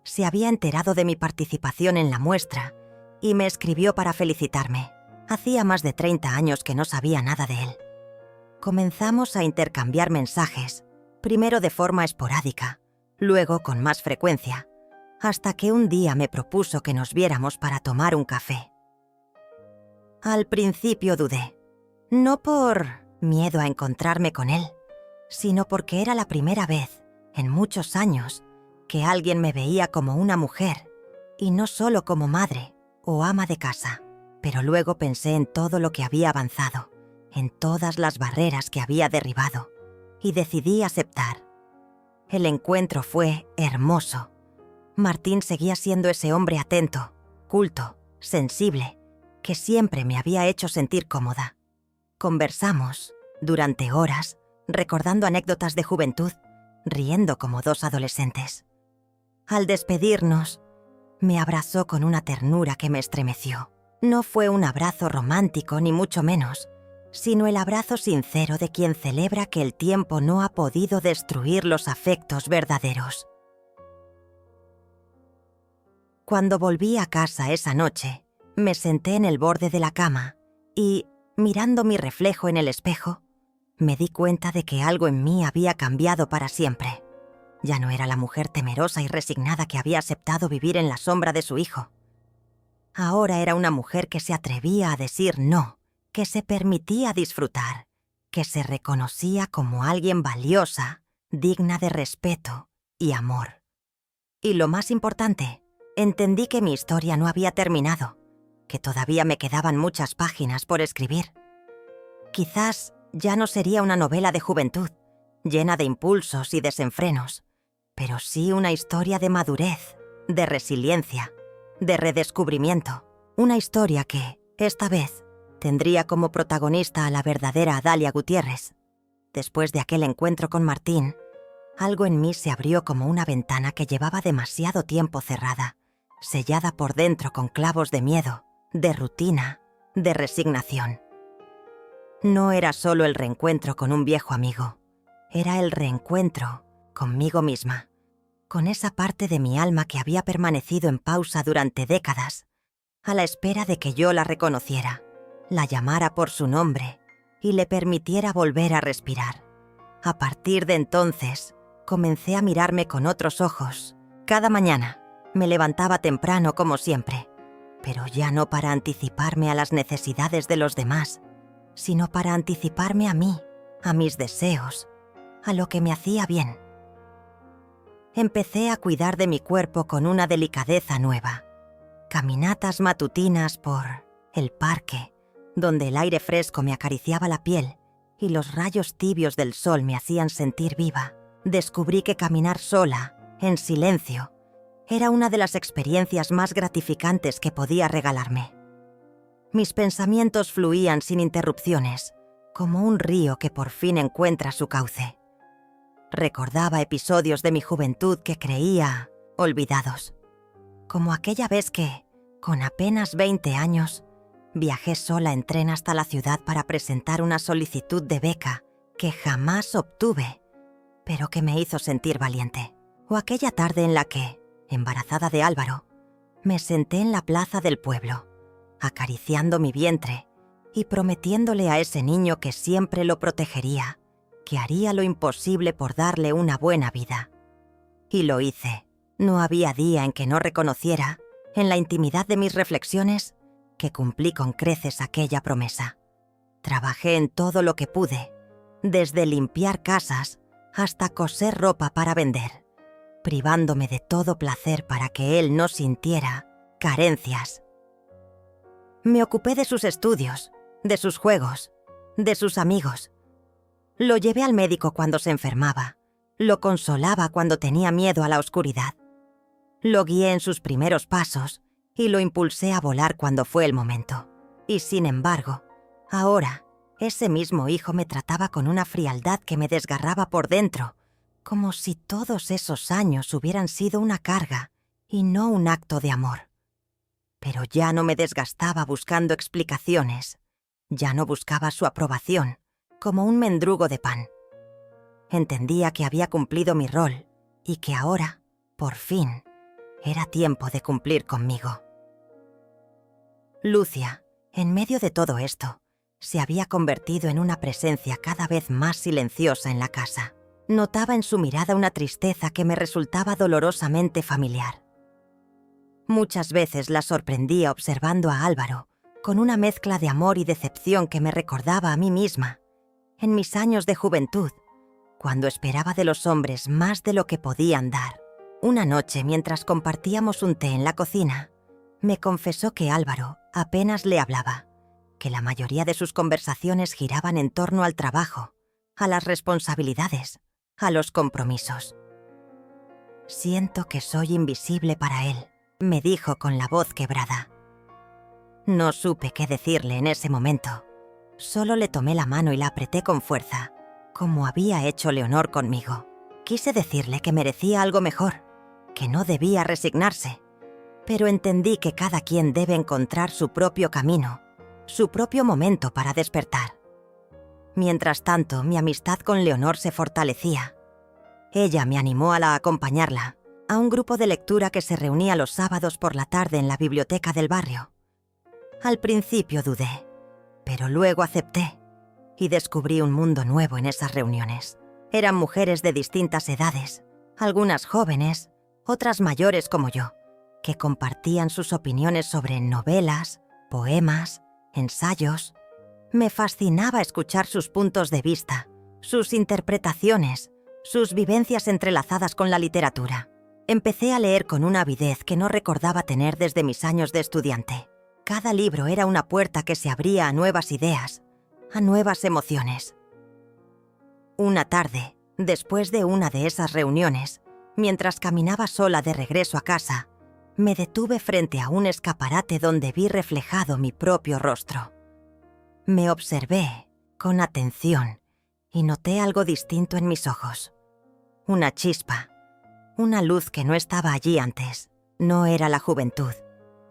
se había enterado de mi participación en la muestra y me escribió para felicitarme. Hacía más de 30 años que no sabía nada de él. Comenzamos a intercambiar mensajes, primero de forma esporádica, luego con más frecuencia, hasta que un día me propuso que nos viéramos para tomar un café. Al principio dudé, no por miedo a encontrarme con él, sino porque era la primera vez, en muchos años, que alguien me veía como una mujer, y no solo como madre o ama de casa. Pero luego pensé en todo lo que había avanzado, en todas las barreras que había derribado, y decidí aceptar. El encuentro fue hermoso. Martín seguía siendo ese hombre atento, culto, sensible, que siempre me había hecho sentir cómoda. Conversamos durante horas, recordando anécdotas de juventud, riendo como dos adolescentes. Al despedirnos, me abrazó con una ternura que me estremeció. No fue un abrazo romántico ni mucho menos, sino el abrazo sincero de quien celebra que el tiempo no ha podido destruir los afectos verdaderos. Cuando volví a casa esa noche, me senté en el borde de la cama y, Mirando mi reflejo en el espejo, me di cuenta de que algo en mí había cambiado para siempre. Ya no era la mujer temerosa y resignada que había aceptado vivir en la sombra de su hijo. Ahora era una mujer que se atrevía a decir no, que se permitía disfrutar, que se reconocía como alguien valiosa, digna de respeto y amor. Y lo más importante, entendí que mi historia no había terminado, que todavía me quedaban muchas páginas por escribir. Quizás ya no sería una novela de juventud, llena de impulsos y desenfrenos, pero sí una historia de madurez, de resiliencia, de redescubrimiento. Una historia que, esta vez, tendría como protagonista a la verdadera Adalia Gutiérrez. Después de aquel encuentro con Martín, algo en mí se abrió como una ventana que llevaba demasiado tiempo cerrada, sellada por dentro con clavos de miedo, de rutina, de resignación. No era solo el reencuentro con un viejo amigo, era el reencuentro conmigo misma, con esa parte de mi alma que había permanecido en pausa durante décadas, a la espera de que yo la reconociera, la llamara por su nombre y le permitiera volver a respirar. A partir de entonces, comencé a mirarme con otros ojos. Cada mañana me levantaba temprano como siempre, pero ya no para anticiparme a las necesidades de los demás, sino para anticiparme a mí, a mis deseos, a lo que me hacía bien. Empecé a cuidar de mi cuerpo con una delicadeza nueva. Caminatas matutinas por el parque, donde el aire fresco me acariciaba la piel y los rayos tibios del sol me hacían sentir viva. Descubrí que caminar sola, en silencio, era una de las experiencias más gratificantes que podía regalarme. Mis pensamientos fluían sin interrupciones, como un río que por fin encuentra su cauce. Recordaba episodios de mi juventud que creía olvidados, como aquella vez que, con apenas 20 años, viajé sola en tren hasta la ciudad para presentar una solicitud de beca que jamás obtuve, pero que me hizo sentir valiente. O aquella tarde en la que, embarazada de Álvaro, me senté en la plaza del pueblo, acariciando mi vientre y prometiéndole a ese niño que siempre lo protegería, que haría lo imposible por darle una buena vida. Y lo hice. No había día en que no reconociera, en la intimidad de mis reflexiones, que cumplí con creces aquella promesa. Trabajé en todo lo que pude, desde limpiar casas hasta coser ropa para vender, privándome de todo placer para que él no sintiera carencias. Me ocupé de sus estudios, de sus juegos, de sus amigos. Lo llevé al médico cuando se enfermaba, lo consolaba cuando tenía miedo a la oscuridad. Lo guié en sus primeros pasos y lo impulsé a volar cuando fue el momento. Y sin embargo, ahora, ese mismo hijo me trataba con una frialdad que me desgarraba por dentro, como si todos esos años hubieran sido una carga y no un acto de amor. Pero ya no me desgastaba buscando explicaciones, ya no buscaba su aprobación, como un mendrugo de pan. Entendía que había cumplido mi rol y que ahora, por fin, era tiempo de cumplir conmigo. Lucia, en medio de todo esto, se había convertido en una presencia cada vez más silenciosa en la casa. Notaba en su mirada una tristeza que me resultaba dolorosamente familiar. Muchas veces la sorprendía observando a Álvaro, con una mezcla de amor y decepción que me recordaba a mí misma, en mis años de juventud, cuando esperaba de los hombres más de lo que podían dar. Una noche, mientras compartíamos un té en la cocina, me confesó que Álvaro apenas le hablaba, que la mayoría de sus conversaciones giraban en torno al trabajo, a las responsabilidades, a los compromisos. «Siento que soy invisible para él», me dijo con la voz quebrada. No supe qué decirle en ese momento. Solo le tomé la mano y la apreté con fuerza, como había hecho Leonor conmigo. Quise decirle que merecía algo mejor, que no debía resignarse, pero entendí que cada quien debe encontrar su propio camino, su propio momento para despertar. Mientras tanto, mi amistad con Leonor se fortalecía. Ella me animó a acompañarla a un grupo de lectura que se reunía los sábados por la tarde en la biblioteca del barrio. Al principio dudé. Pero luego acepté y descubrí un mundo nuevo en esas reuniones. Eran mujeres de distintas edades, algunas jóvenes, otras mayores como yo, que compartían sus opiniones sobre novelas, poemas, ensayos. Me fascinaba escuchar sus puntos de vista, sus interpretaciones, sus vivencias entrelazadas con la literatura. Empecé a leer con una avidez que no recordaba tener desde mis años de estudiante. Cada libro era una puerta que se abría a nuevas ideas, a nuevas emociones. Una tarde, después de una de esas reuniones, mientras caminaba sola de regreso a casa, me detuve frente a un escaparate donde vi reflejado mi propio rostro. Me observé con atención y noté algo distinto en mis ojos. Una chispa, una luz que no estaba allí antes. No era la juventud,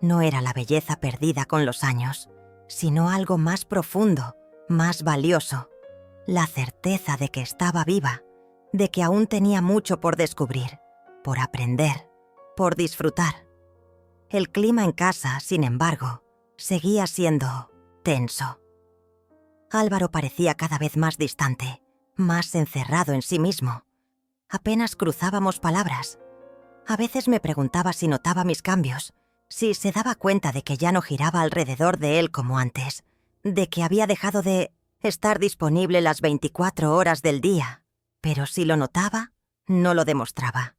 no era la belleza perdida con los años, sino algo más profundo, más valioso. La certeza de que estaba viva, de que aún tenía mucho por descubrir, por aprender, por disfrutar. El clima en casa, sin embargo, seguía siendo tenso. Álvaro parecía cada vez más distante, más encerrado en sí mismo. Apenas cruzábamos palabras. A veces me preguntaba si notaba mis cambios, si se daba cuenta de que ya no giraba alrededor de él como antes, de que había dejado de estar disponible las 24 horas del día, pero si lo notaba, no lo demostraba.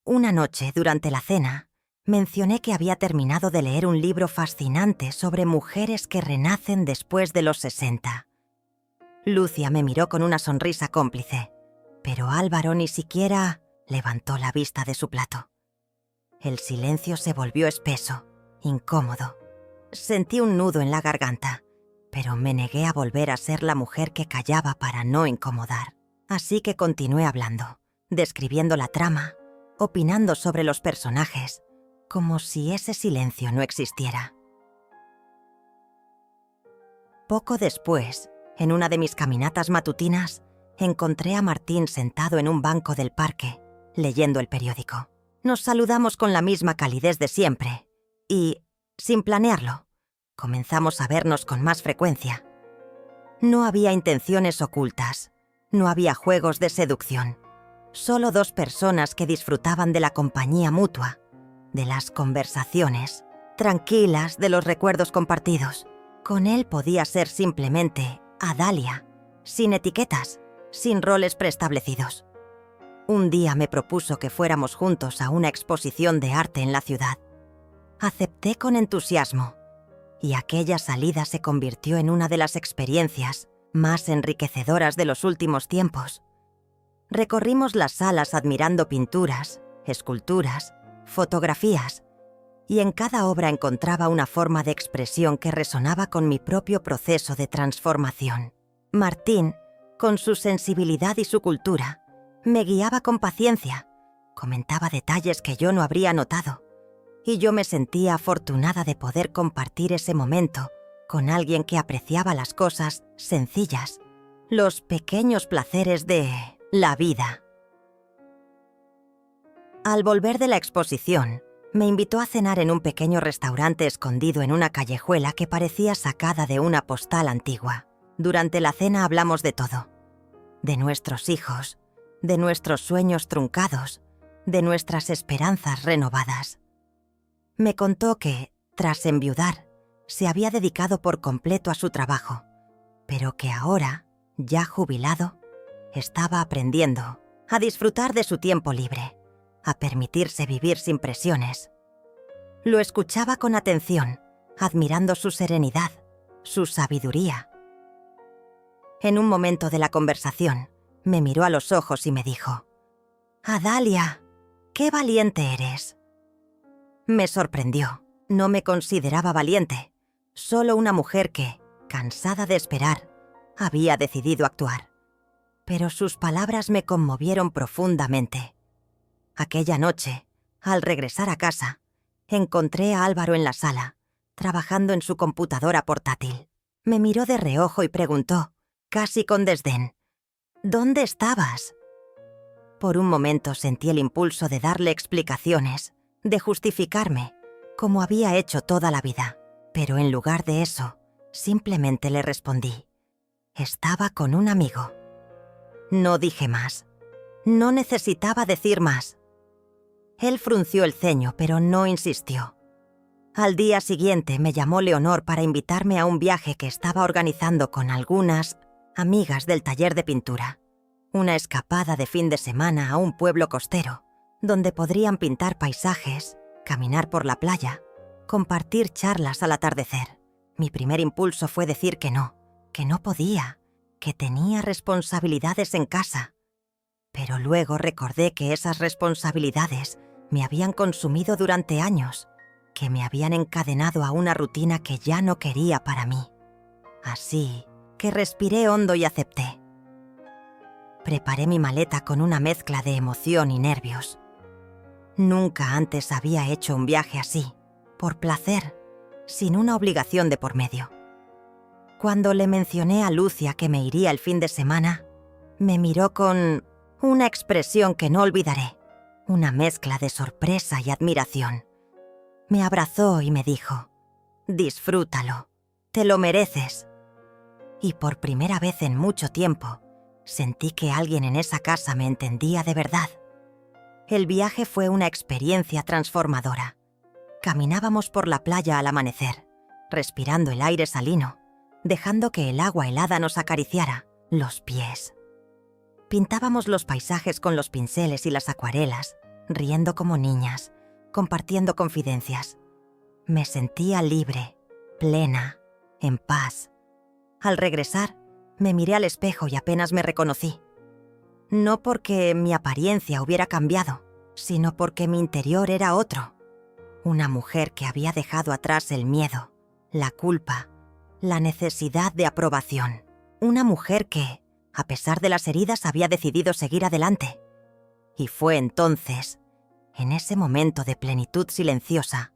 Una noche, durante la cena, mencioné que había terminado de leer un libro fascinante sobre mujeres que renacen después de los 60. Lucia me miró con una sonrisa cómplice, pero Álvaro ni siquiera levantó la vista de su plato. El silencio se volvió espeso, incómodo. Sentí un nudo en la garganta, pero me negué a volver a ser la mujer que callaba para no incomodar. Así que continué hablando, describiendo la trama, opinando sobre los personajes, como si ese silencio no existiera. Poco después, en una de mis caminatas matutinas, encontré a Martín sentado en un banco del parque, leyendo el periódico. Nos saludamos con la misma calidez de siempre y, sin planearlo, comenzamos a vernos con más frecuencia. No había intenciones ocultas, no había juegos de seducción, solo dos personas que disfrutaban de la compañía mutua, de las conversaciones, tranquilas, de los recuerdos compartidos. Con él podía ser simplemente Adalia, sin etiquetas, sin roles preestablecidos. Un día me propuso que fuéramos juntos a una exposición de arte en la ciudad. Acepté con entusiasmo, y aquella salida se convirtió en una de las experiencias más enriquecedoras de los últimos tiempos. Recorrimos las salas admirando pinturas, esculturas, fotografías, y en cada obra encontraba una forma de expresión que resonaba con mi propio proceso de transformación. Martín, con su sensibilidad y su cultura, me guiaba con paciencia, comentaba detalles que yo no habría notado, y yo me sentía afortunada de poder compartir ese momento con alguien que apreciaba las cosas sencillas, los pequeños placeres de la vida. Al volver de la exposición, me invitó a cenar en un pequeño restaurante escondido en una callejuela que parecía sacada de una postal antigua. Durante la cena hablamos de todo, de nuestros hijos, de nuestros sueños truncados, de nuestras esperanzas renovadas. Me contó que, tras enviudar, se había dedicado por completo a su trabajo, pero que ahora, ya jubilado, estaba aprendiendo a disfrutar de su tiempo libre, a permitirse vivir sin presiones. Lo escuchaba con atención, admirando su serenidad, su sabiduría. En un momento de la conversación, me miró a los ojos y me dijo: «Adalia, qué valiente eres». Me sorprendió. No me consideraba valiente, solo una mujer que, cansada de esperar, había decidido actuar. Pero sus palabras me conmovieron profundamente. Aquella noche, al regresar a casa, encontré a Álvaro en la sala, trabajando en su computadora portátil. Me miró de reojo y preguntó, casi con desdén: «¿Dónde estabas?». Por un momento sentí el impulso de darle explicaciones, de justificarme, como había hecho toda la vida. Pero en lugar de eso, Simplemente le respondí. Estaba con un amigo. No dije más. No necesitaba decir más. Él frunció el ceño, pero no insistió. Al día siguiente me llamó Leonor para invitarme a un viaje que estaba organizando con algunas amigas del taller de pintura. Una escapada de fin de semana a un pueblo costero, donde podrían pintar paisajes, caminar por la playa, compartir charlas al atardecer. Mi primer impulso fue decir que no podía, que tenía responsabilidades en casa. Pero luego recordé que esas responsabilidades me habían consumido durante años, que me habían encadenado a una rutina que ya no quería para mí. Así que respiré hondo y acepté. Preparé mi maleta con una mezcla de emoción y nervios. Nunca antes había hecho un viaje así, por placer, sin una obligación de por medio. Cuando le mencioné a Lucia que me iría el fin de semana, me miró con una expresión que no olvidaré, una mezcla de sorpresa y admiración. Me abrazó y me dijo: «Disfrútalo, te lo mereces». Y por primera vez en mucho tiempo, sentí que alguien en esa casa me entendía de verdad. El viaje fue una experiencia transformadora. Caminábamos por la playa al amanecer, respirando el aire salino, dejando que el agua helada nos acariciara los pies. Pintábamos los paisajes con los pinceles y las acuarelas, riendo como niñas, compartiendo confidencias. Me sentía libre, plena, en paz. Al regresar, me miré al espejo y apenas me reconocí. No porque mi apariencia hubiera cambiado, sino porque mi interior era otro. Una mujer que había dejado atrás el miedo, la culpa, la necesidad de aprobación. Una mujer que, a pesar de las heridas, había decidido seguir adelante. Y fue entonces, en ese momento de plenitud silenciosa,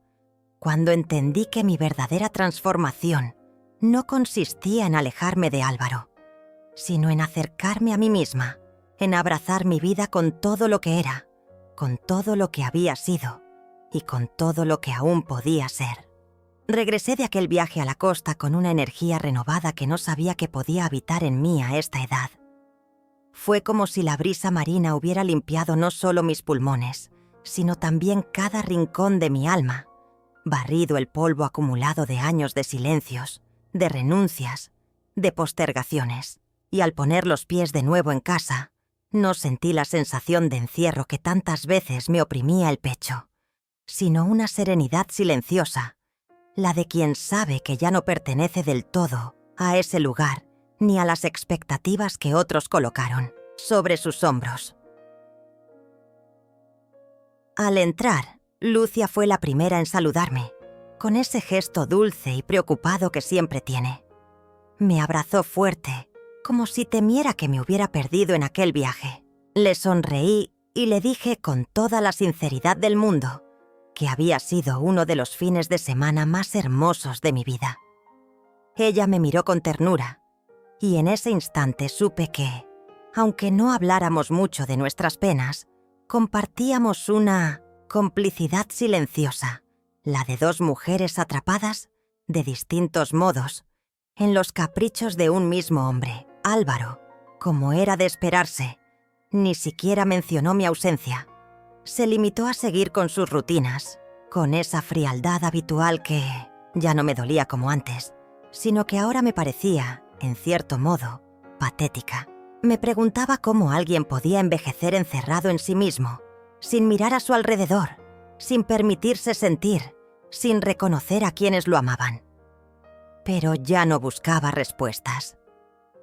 cuando entendí que mi verdadera transformación no consistía en alejarme de Álvaro, sino en acercarme a mí misma, en abrazar mi vida con todo lo que era, con todo lo que había sido y con todo lo que aún podía ser. Regresé de aquel viaje a la costa con una energía renovada que no sabía que podía habitar en mí a esta edad. Fue como si la brisa marina hubiera limpiado no solo mis pulmones, sino también cada rincón de mi alma, barrido el polvo acumulado de años de silencios, de renuncias, de postergaciones. Y al poner los pies de nuevo en casa, no sentí la sensación de encierro que tantas veces me oprimía el pecho, sino una serenidad silenciosa, la de quien sabe que ya no pertenece del todo a ese lugar ni a las expectativas que otros colocaron sobre sus hombros. Al entrar, Lucia fue la primera en saludarme, con ese gesto dulce y preocupado que siempre tiene. Me abrazó fuerte, como si temiera que me hubiera perdido en aquel viaje. Le sonreí y le dije con toda la sinceridad del mundo que había sido uno de los fines de semana más hermosos de mi vida. Ella me miró con ternura, y en ese instante supe que, aunque no habláramos mucho de nuestras penas, compartíamos una complicidad silenciosa, la de dos mujeres atrapadas, de distintos modos, en los caprichos de un mismo hombre. Álvaro, como era de esperarse, ni siquiera mencionó mi ausencia. Se limitó a seguir con sus rutinas, con esa frialdad habitual que ya no me dolía como antes, sino que ahora me parecía, en cierto modo, patética. Me preguntaba cómo alguien podía envejecer encerrado en sí mismo, sin mirar a su alrededor, sin permitirse sentir, sin reconocer a quienes lo amaban. Pero ya no buscaba respuestas.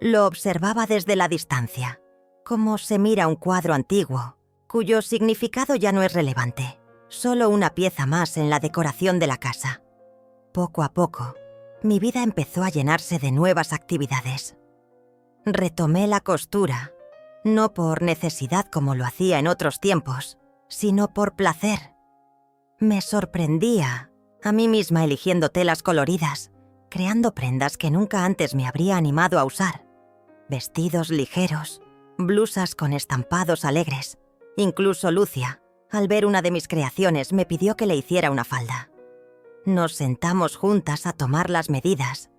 Lo observaba desde la distancia, como se mira un cuadro antiguo, cuyo significado ya no es relevante, solo una pieza más en la decoración de la casa. Poco a poco, mi vida empezó a llenarse de nuevas actividades. Retomé la costura, no por necesidad como lo hacía en otros tiempos, sino por placer. Me sorprendía a mí misma eligiendo telas coloridas, creando prendas que nunca antes me habría animado a usar. Vestidos ligeros, blusas con estampados alegres. Incluso Lucia, al ver una de mis creaciones, me pidió que le hiciera una falda. Nos sentamos juntas a tomar las medidas,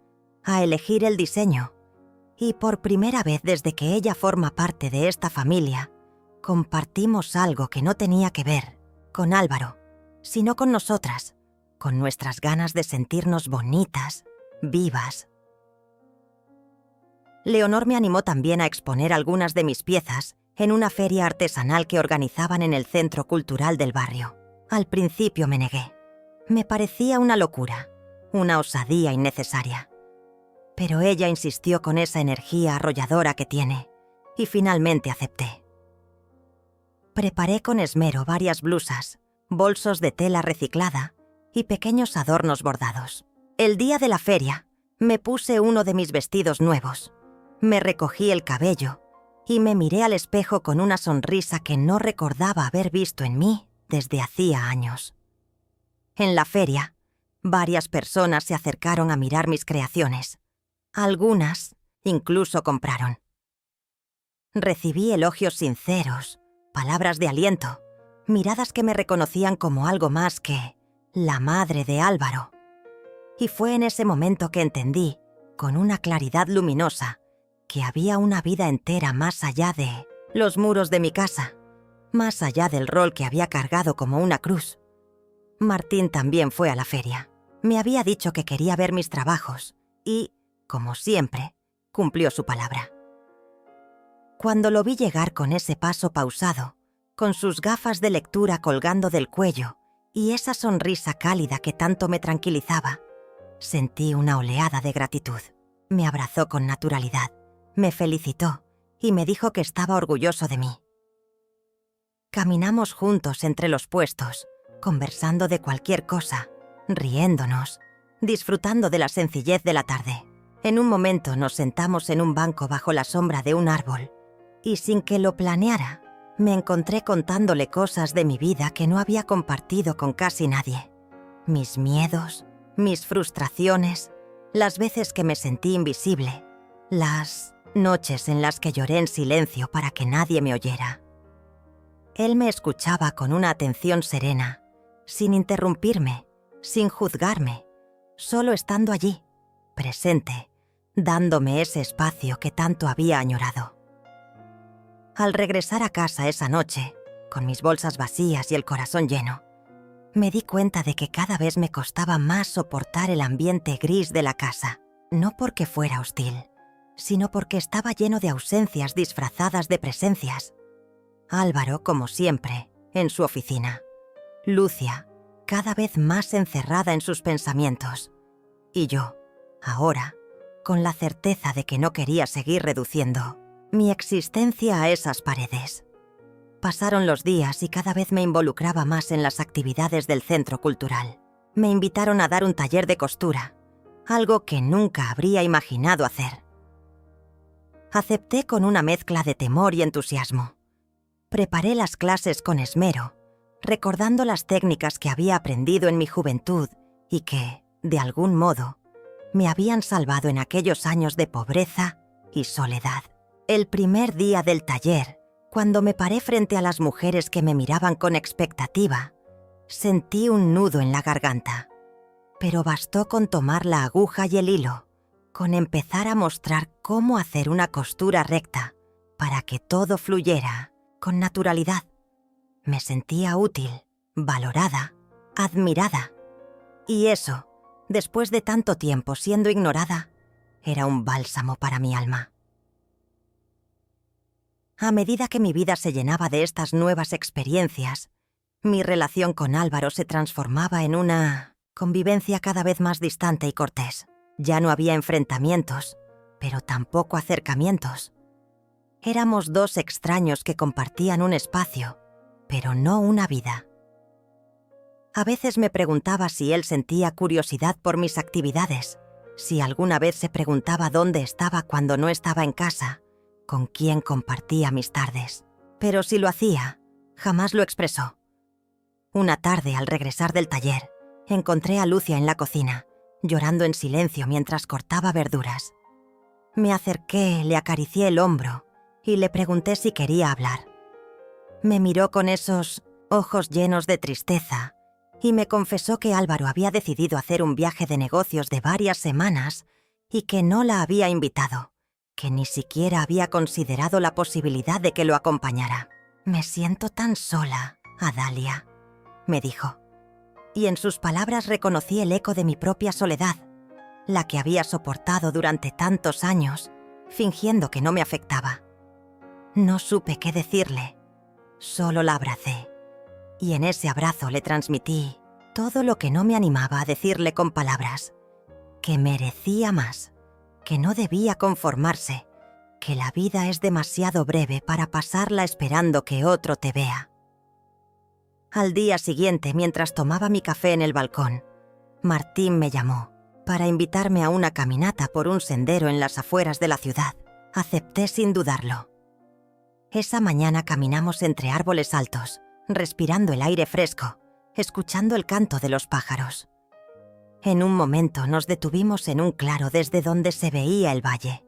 a elegir el diseño, y por primera vez desde que ella forma parte de esta familia, compartimos algo que no tenía que ver con Álvaro, sino con nosotras, con nuestras ganas de sentirnos bonitas, vivas. Leonor me animó también a exponer algunas de mis piezas en una feria artesanal que organizaban en el centro cultural del barrio. Al principio me negué. Me parecía una locura, una osadía innecesaria. Pero ella insistió con esa energía arrolladora que tiene, y finalmente acepté. Preparé con esmero varias blusas, bolsos de tela reciclada y pequeños adornos bordados. El día de la feria, me puse uno de mis vestidos nuevos, me recogí el cabello y me miré al espejo con una sonrisa que no recordaba haber visto en mí desde hacía años. En la feria, varias personas se acercaron a mirar mis creaciones. Algunas incluso compraron. Recibí elogios sinceros, palabras de aliento, miradas que me reconocían como algo más que la madre de Álvaro. Y fue en ese momento que entendí, con una claridad luminosa, que había una vida entera más allá de los muros de mi casa, más allá del rol que había cargado como una cruz. Martín también fue a la feria. Me había dicho que quería ver mis trabajos y, como siempre, cumplió su palabra. Cuando lo vi llegar con ese paso pausado, con sus gafas de lectura colgando del cuello y esa sonrisa cálida que tanto me tranquilizaba, sentí una oleada de gratitud. Me abrazó con naturalidad, me felicitó y me dijo que estaba orgulloso de mí. Caminamos juntos entre los puestos, conversando de cualquier cosa, riéndonos, disfrutando de la sencillez de la tarde. En un momento nos sentamos en un banco bajo la sombra de un árbol y sin que lo planeara, me encontré contándole cosas de mi vida que no había compartido con casi nadie. Mis miedos, mis frustraciones, las veces que me sentí invisible, las noches en las que lloré en silencio para que nadie me oyera. Él me escuchaba con una atención serena, sin interrumpirme, sin juzgarme, solo estando allí, presente, dándome ese espacio que tanto había añorado. Al regresar a casa esa noche, con mis bolsas vacías y el corazón lleno, me di cuenta de que cada vez me costaba más soportar el ambiente gris de la casa, no porque fuera hostil, sino porque estaba lleno de ausencias disfrazadas de presencias. Álvaro, como siempre, en su oficina. Lucia, cada vez más encerrada en sus pensamientos. Y yo, ahora, con la certeza de que no quería seguir reduciendo mi existencia a esas paredes. Pasaron los días y cada vez me involucraba más en las actividades del centro cultural. Me invitaron a dar un taller de costura, algo que nunca habría imaginado hacer. Acepté con una mezcla de temor y entusiasmo. Preparé las clases con esmero, recordando las técnicas que había aprendido en mi juventud y que, de algún modo, me habían salvado en aquellos años de pobreza y soledad. El primer día del taller, cuando me paré frente a las mujeres que me miraban con expectativa, sentí un nudo en la garganta. Pero bastó con tomar la aguja y el hilo, con empezar a mostrar cómo hacer una costura recta para que todo fluyera con naturalidad. Me sentía útil, valorada, admirada. Y eso, después de tanto tiempo siendo ignorada, era un bálsamo para mi alma. A medida que mi vida se llenaba de estas nuevas experiencias, mi relación con Álvaro se transformaba en una convivencia cada vez más distante y cortés. Ya no había enfrentamientos, pero tampoco acercamientos. Éramos dos extraños que compartían un espacio, pero no una vida. A veces me preguntaba si él sentía curiosidad por mis actividades, si alguna vez se preguntaba dónde estaba cuando no estaba en casa, con quién compartía mis tardes. Pero si lo hacía, jamás lo expresó. Una tarde, al regresar del taller, encontré a Lucia en la cocina, llorando en silencio mientras cortaba verduras. Me acerqué, le acaricié el hombro y le pregunté si quería hablar. Me miró con esos ojos llenos de tristeza y me confesó que Álvaro había decidido hacer un viaje de negocios de varias semanas y que no la había invitado, que ni siquiera había considerado la posibilidad de que lo acompañara. «Me siento tan sola, Adalia», me dijo. Y en sus palabras reconocí el eco de mi propia soledad, la que había soportado durante tantos años, fingiendo que no me afectaba. No supe qué decirle, solo la abracé, y en ese abrazo le transmití todo lo que no me animaba a decirle con palabras, que merecía más, que no debía conformarse, que la vida es demasiado breve para pasarla esperando que otro te vea. Al día siguiente, mientras tomaba mi café en el balcón, Martín me llamó para invitarme a una caminata por un sendero en las afueras de la ciudad. Acepté sin dudarlo. Esa mañana caminamos entre árboles altos, respirando el aire fresco, escuchando el canto de los pájaros. En un momento nos detuvimos en un claro desde donde se veía el valle,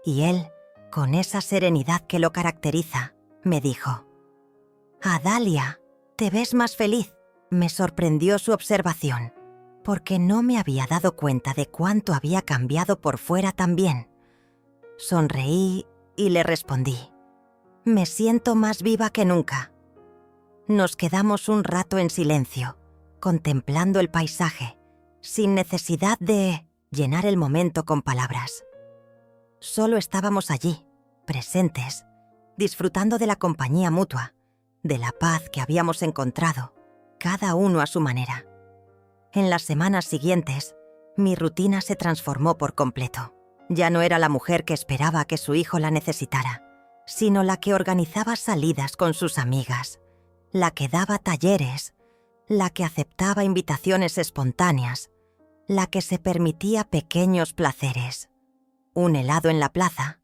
y él, con esa serenidad que lo caracteriza, me dijo: «Adalia, te ves más feliz». Me sorprendió su observación, porque no me había dado cuenta de cuánto había cambiado por fuera también. Sonreí y le respondí: «Me siento más viva que nunca». Nos quedamos un rato en silencio, contemplando el paisaje, sin necesidad de llenar el momento con palabras. Solo estábamos allí, presentes, disfrutando de la compañía mutua, de la paz que habíamos encontrado, cada uno a su manera. En las semanas siguientes, mi rutina se transformó por completo. Ya no era la mujer que esperaba que su hijo la necesitara, sino la que organizaba salidas con sus amigas, la que daba talleres, la que aceptaba invitaciones espontáneas, la que se permitía pequeños placeres. Un helado en la plaza,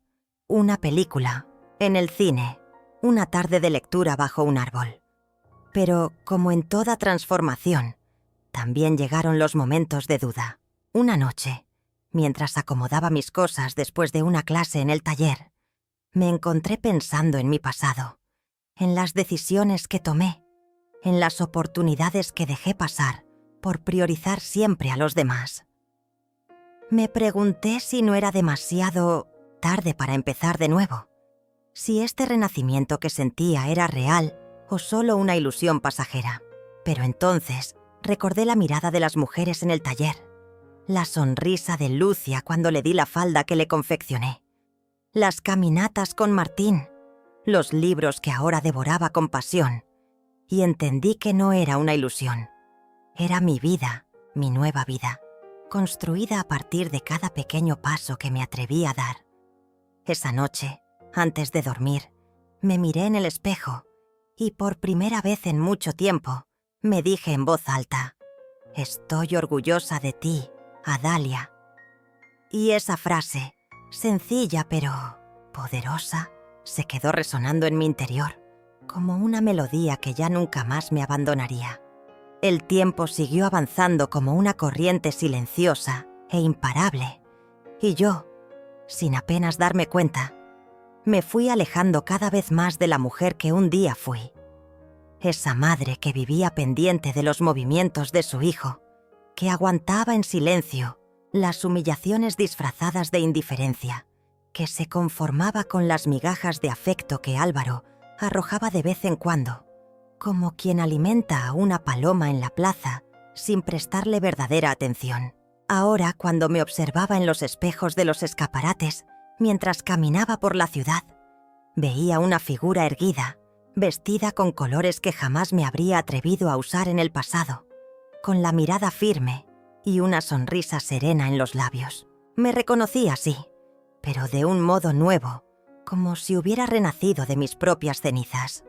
una película, en el cine, una tarde de lectura bajo un árbol. Pero, como en toda transformación, también llegaron los momentos de duda. Una noche, mientras acomodaba mis cosas después de una clase en el taller, me encontré pensando en mi pasado, en las decisiones que tomé, en las oportunidades que dejé pasar por priorizar siempre a los demás. Me pregunté si no era demasiado tarde para empezar de nuevo, si este renacimiento que sentía era real o solo una ilusión pasajera. Pero entonces recordé la mirada de las mujeres en el taller, la sonrisa de Lucia cuando le di la falda que le confeccioné, las caminatas con Martín, los libros que ahora devoraba con pasión, y entendí que no era una ilusión. Era mi vida, mi nueva vida, construida a partir de cada pequeño paso que me atreví a dar. Esa noche, antes de dormir, me miré en el espejo y por primera vez en mucho tiempo me dije en voz alta: «Estoy orgullosa de ti, Adalia». Y esa frase, sencilla pero poderosa, se quedó resonando en mi interior, como una melodía que ya nunca más me abandonaría. El tiempo siguió avanzando como una corriente silenciosa e imparable, y yo, sin apenas darme cuenta, me fui alejando cada vez más de la mujer que un día fui. Esa madre que vivía pendiente de los movimientos de su hijo, que aguantaba en silencio las humillaciones disfrazadas de indiferencia, que se conformaba con las migajas de afecto que Álvaro arrojaba de vez en cuando, como quien alimenta a una paloma en la plaza sin prestarle verdadera atención. Ahora, cuando me observaba en los espejos de los escaparates mientras caminaba por la ciudad, veía una figura erguida, vestida con colores que jamás me habría atrevido a usar en el pasado, con la mirada firme y una sonrisa serena en los labios. Me reconocí así, pero de un modo nuevo, como si hubiera renacido de mis propias cenizas.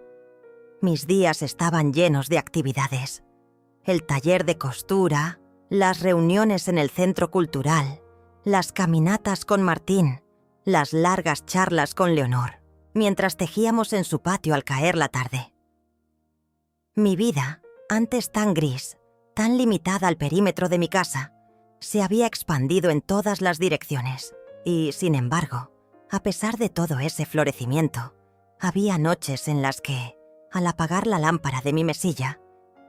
Mis días estaban llenos de actividades. El taller de costura, las reuniones en el centro cultural, las caminatas con Martín, las largas charlas con Leonor, mientras tejíamos en su patio al caer la tarde. Mi vida, antes tan gris, tan limitada al perímetro de mi casa, se había expandido en todas las direcciones. Y, sin embargo, a pesar de todo ese florecimiento, había noches en las que, al apagar la lámpara de mi mesilla,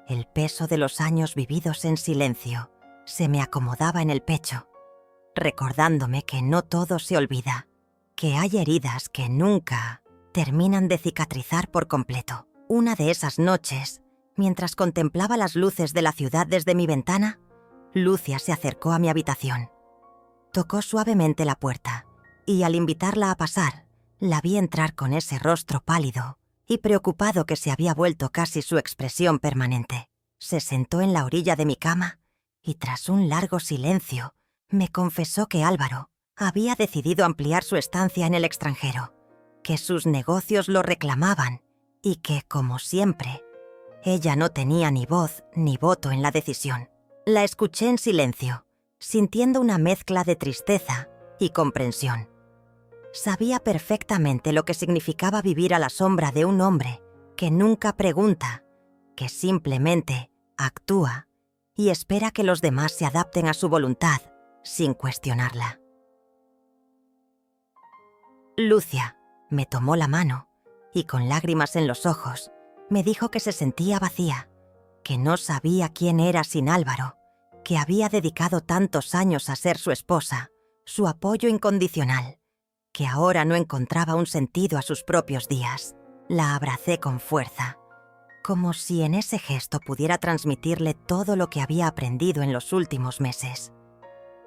el peso de los años vividos en silencio se me acomodaba en el pecho, recordándome que no todo se olvida, que hay heridas que nunca terminan de cicatrizar por completo. Una de esas noches, mientras contemplaba las luces de la ciudad desde mi ventana, Lucia se acercó a mi habitación. Tocó suavemente la puerta y al invitarla a pasar, la vi entrar con ese rostro pálido y preocupado que se había vuelto casi su expresión permanente. Se sentó en la orilla de mi cama y tras un largo silencio me confesó que Álvaro había decidido ampliar su estancia en el extranjero, que sus negocios lo reclamaban y que, como siempre, ella no tenía ni voz ni voto en la decisión. La escuché en silencio, sintiendo una mezcla de tristeza y comprensión. Sabía perfectamente lo que significaba vivir a la sombra de un hombre que nunca pregunta, que simplemente actúa y espera que los demás se adapten a su voluntad sin cuestionarla. Lucia me tomó la mano y con lágrimas en los ojos me dijo que se sentía vacía, que no sabía quién era sin Álvaro, que había dedicado tantos años a ser su esposa, su apoyo incondicional, que ahora no encontraba un sentido a sus propios días. La abracé con fuerza, como si en ese gesto pudiera transmitirle todo lo que había aprendido en los últimos meses.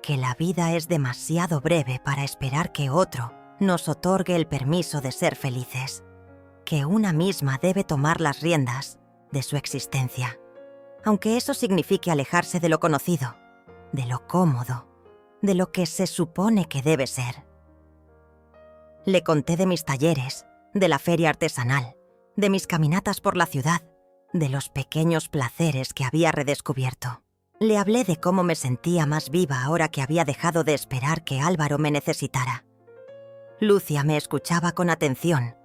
Que la vida es demasiado breve para esperar que otro nos otorgue el permiso de ser felices. Que una misma debe tomar las riendas de su existencia, aunque eso signifique alejarse de lo conocido, de lo cómodo, de lo que se supone que debe ser. Le conté de mis talleres, de la feria artesanal, de mis caminatas por la ciudad, de los pequeños placeres que había redescubierto. Le hablé de cómo me sentía más viva ahora que había dejado de esperar que Álvaro me necesitara. Lucia me escuchaba con atención,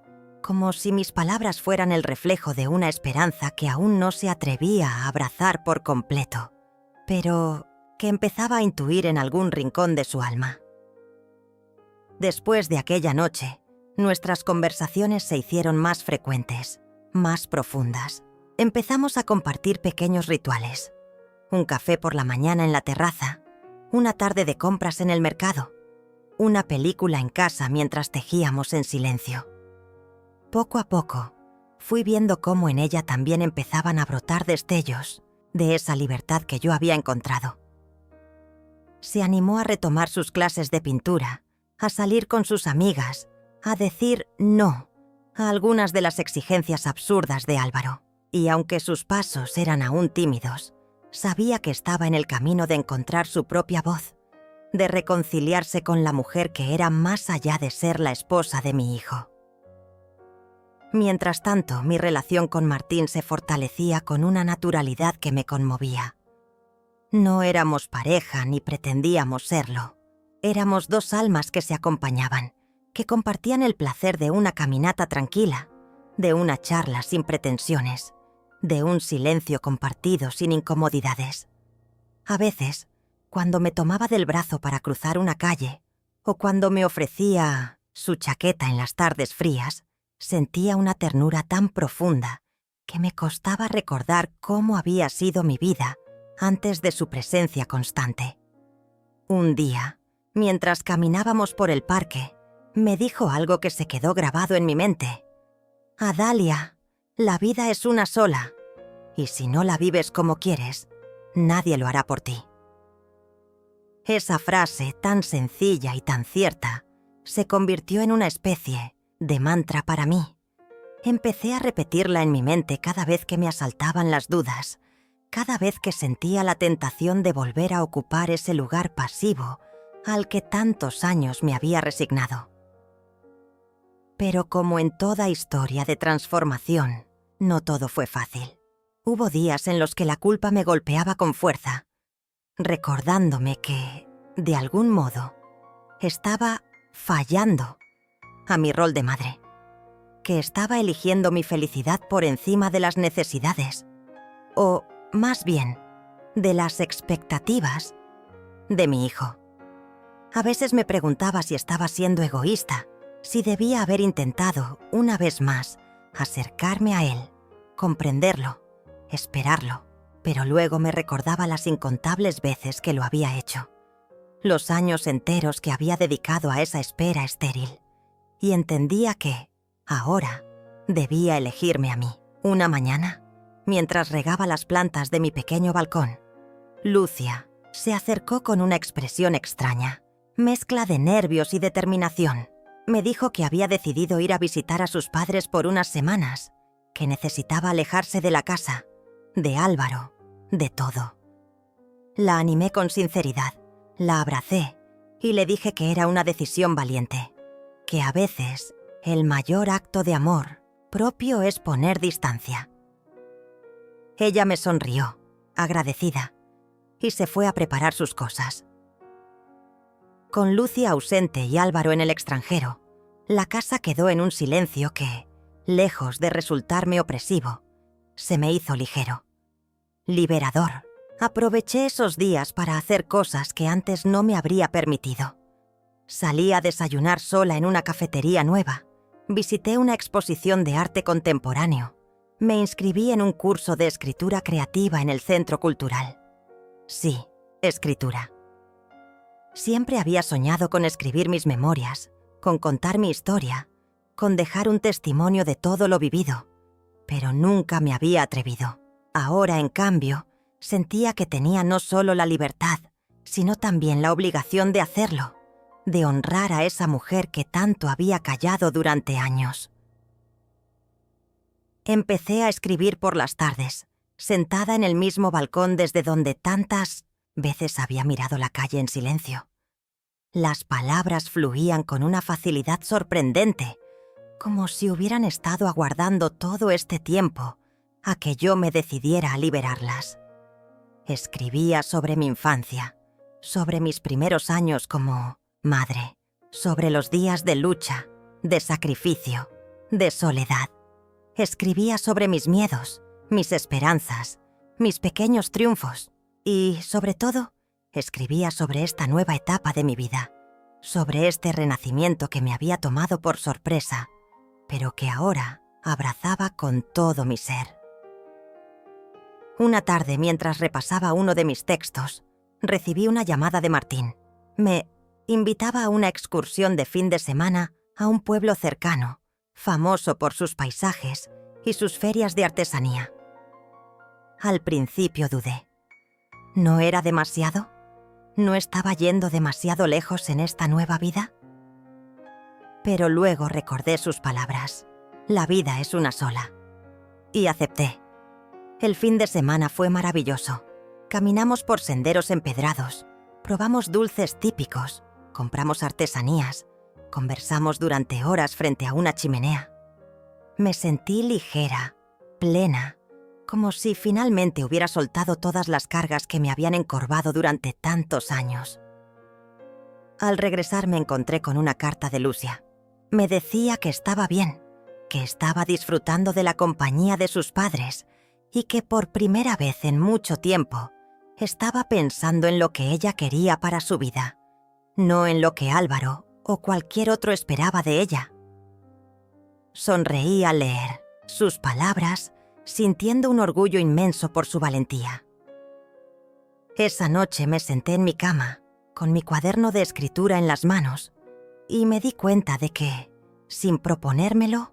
como si mis palabras fueran el reflejo de una esperanza que aún no se atrevía a abrazar por completo, pero que empezaba a intuir en algún rincón de su alma. Después de aquella noche, nuestras conversaciones se hicieron más frecuentes, más profundas. Empezamos a compartir pequeños rituales. Un café por la mañana en la terraza, una tarde de compras en el mercado, una película en casa mientras tejíamos en silencio. Poco a poco, fui viendo cómo en ella también empezaban a brotar destellos de esa libertad que yo había encontrado. Se animó a retomar sus clases de pintura, a salir con sus amigas, a decir no a algunas de las exigencias absurdas de Álvaro. Y aunque sus pasos eran aún tímidos, sabía que estaba en el camino de encontrar su propia voz, de reconciliarse con la mujer que era más allá de ser la esposa de mi hijo. Mientras tanto, mi relación con Martín se fortalecía con una naturalidad que me conmovía. No éramos pareja ni pretendíamos serlo. Éramos dos almas que se acompañaban, que compartían el placer de una caminata tranquila, de una charla sin pretensiones, de un silencio compartido sin incomodidades. A veces, cuando me tomaba del brazo para cruzar una calle, o cuando me ofrecía su chaqueta en las tardes frías, sentía una ternura tan profunda que me costaba recordar cómo había sido mi vida antes de su presencia constante. Un día, mientras caminábamos por el parque, me dijo algo que se quedó grabado en mi mente. «Adalia, la vida es una sola, y si no la vives como quieres, nadie lo hará por ti». Esa frase tan sencilla y tan cierta se convirtió en una especie de mantra para mí. Empecé a repetirla en mi mente cada vez que me asaltaban las dudas, cada vez que sentía la tentación de volver a ocupar ese lugar pasivo al que tantos años me había resignado. Pero como en toda historia de transformación, no todo fue fácil. Hubo días en los que la culpa me golpeaba con fuerza, recordándome que, de algún modo, estaba fallando a mi rol de madre, que estaba eligiendo mi felicidad por encima de las necesidades, o, más bien, de las expectativas de mi hijo. A veces me preguntaba si estaba siendo egoísta, si debía haber intentado, una vez más, acercarme a él, comprenderlo, esperarlo, pero luego me recordaba las incontables veces que lo había hecho. los años enteros que había dedicado a esa espera estéril, y entendía que, ahora, debía elegirme a mí. Una mañana, mientras regaba las plantas de mi pequeño balcón, Lucia se acercó con una expresión extraña, mezcla de nervios y determinación. Me dijo que había decidido ir a visitar a sus padres por unas semanas, que necesitaba alejarse de la casa, de Álvaro, de todo. La animé con sinceridad, la abracé y le dije que era una decisión valiente, que a veces el mayor acto de amor propio es poner distancia. Ella me sonrió, agradecida, y se fue a preparar sus cosas. Con Lucia ausente y Álvaro en el extranjero, la casa quedó en un silencio que, lejos de resultarme opresivo, se me hizo ligero. Liberador. Aproveché esos días para hacer cosas que antes no me habría permitido. Salí a desayunar sola en una cafetería nueva, visité una exposición de arte contemporáneo, me inscribí en un curso de escritura creativa en el Centro Cultural. Sí, escritura. Siempre había soñado con escribir mis memorias, con contar mi historia, con dejar un testimonio de todo lo vivido, pero nunca me había atrevido. Ahora, en cambio, sentía que tenía no solo la libertad, sino también la obligación de hacerlo, de honrar a esa mujer que tanto había callado durante años. Empecé a escribir por las tardes, sentada en el mismo balcón desde donde tantas veces había mirado la calle en silencio. Las palabras fluían con una facilidad sorprendente, como si hubieran estado aguardando todo este tiempo a que yo me decidiera a liberarlas. Escribía sobre mi infancia, sobre mis primeros años como madre, sobre los días de lucha, de sacrificio, de soledad. Escribía sobre mis miedos, mis esperanzas, mis pequeños triunfos y, sobre todo, escribía sobre esta nueva etapa de mi vida, sobre este renacimiento que me había tomado por sorpresa, pero que ahora abrazaba con todo mi ser. Una tarde, mientras repasaba uno de mis textos, recibí una llamada de Martín. Me invitaba a una excursión de fin de semana a un pueblo cercano, famoso por sus paisajes y sus ferias de artesanía. Al principio dudé. ¿No era demasiado? ¿No estaba yendo demasiado lejos en esta nueva vida? Pero luego recordé sus palabras. La vida es una sola. Y acepté. El fin de semana fue maravilloso. Caminamos por senderos empedrados, probamos dulces típicos, compramos artesanías, conversamos durante horas frente a una chimenea. Me sentí ligera, plena, como si finalmente hubiera soltado todas las cargas que me habían encorvado durante tantos años. Al regresar me encontré con una carta de Lucia. Me decía que estaba bien, que estaba disfrutando de la compañía de sus padres y que por primera vez en mucho tiempo estaba pensando en lo que ella quería para su vida, no en lo que Álvaro o cualquier otro esperaba de ella. Sonreí al leer sus palabras, sintiendo un orgullo inmenso por su valentía. Esa noche me senté en mi cama, con mi cuaderno de escritura en las manos, y me di cuenta de que, sin proponérmelo,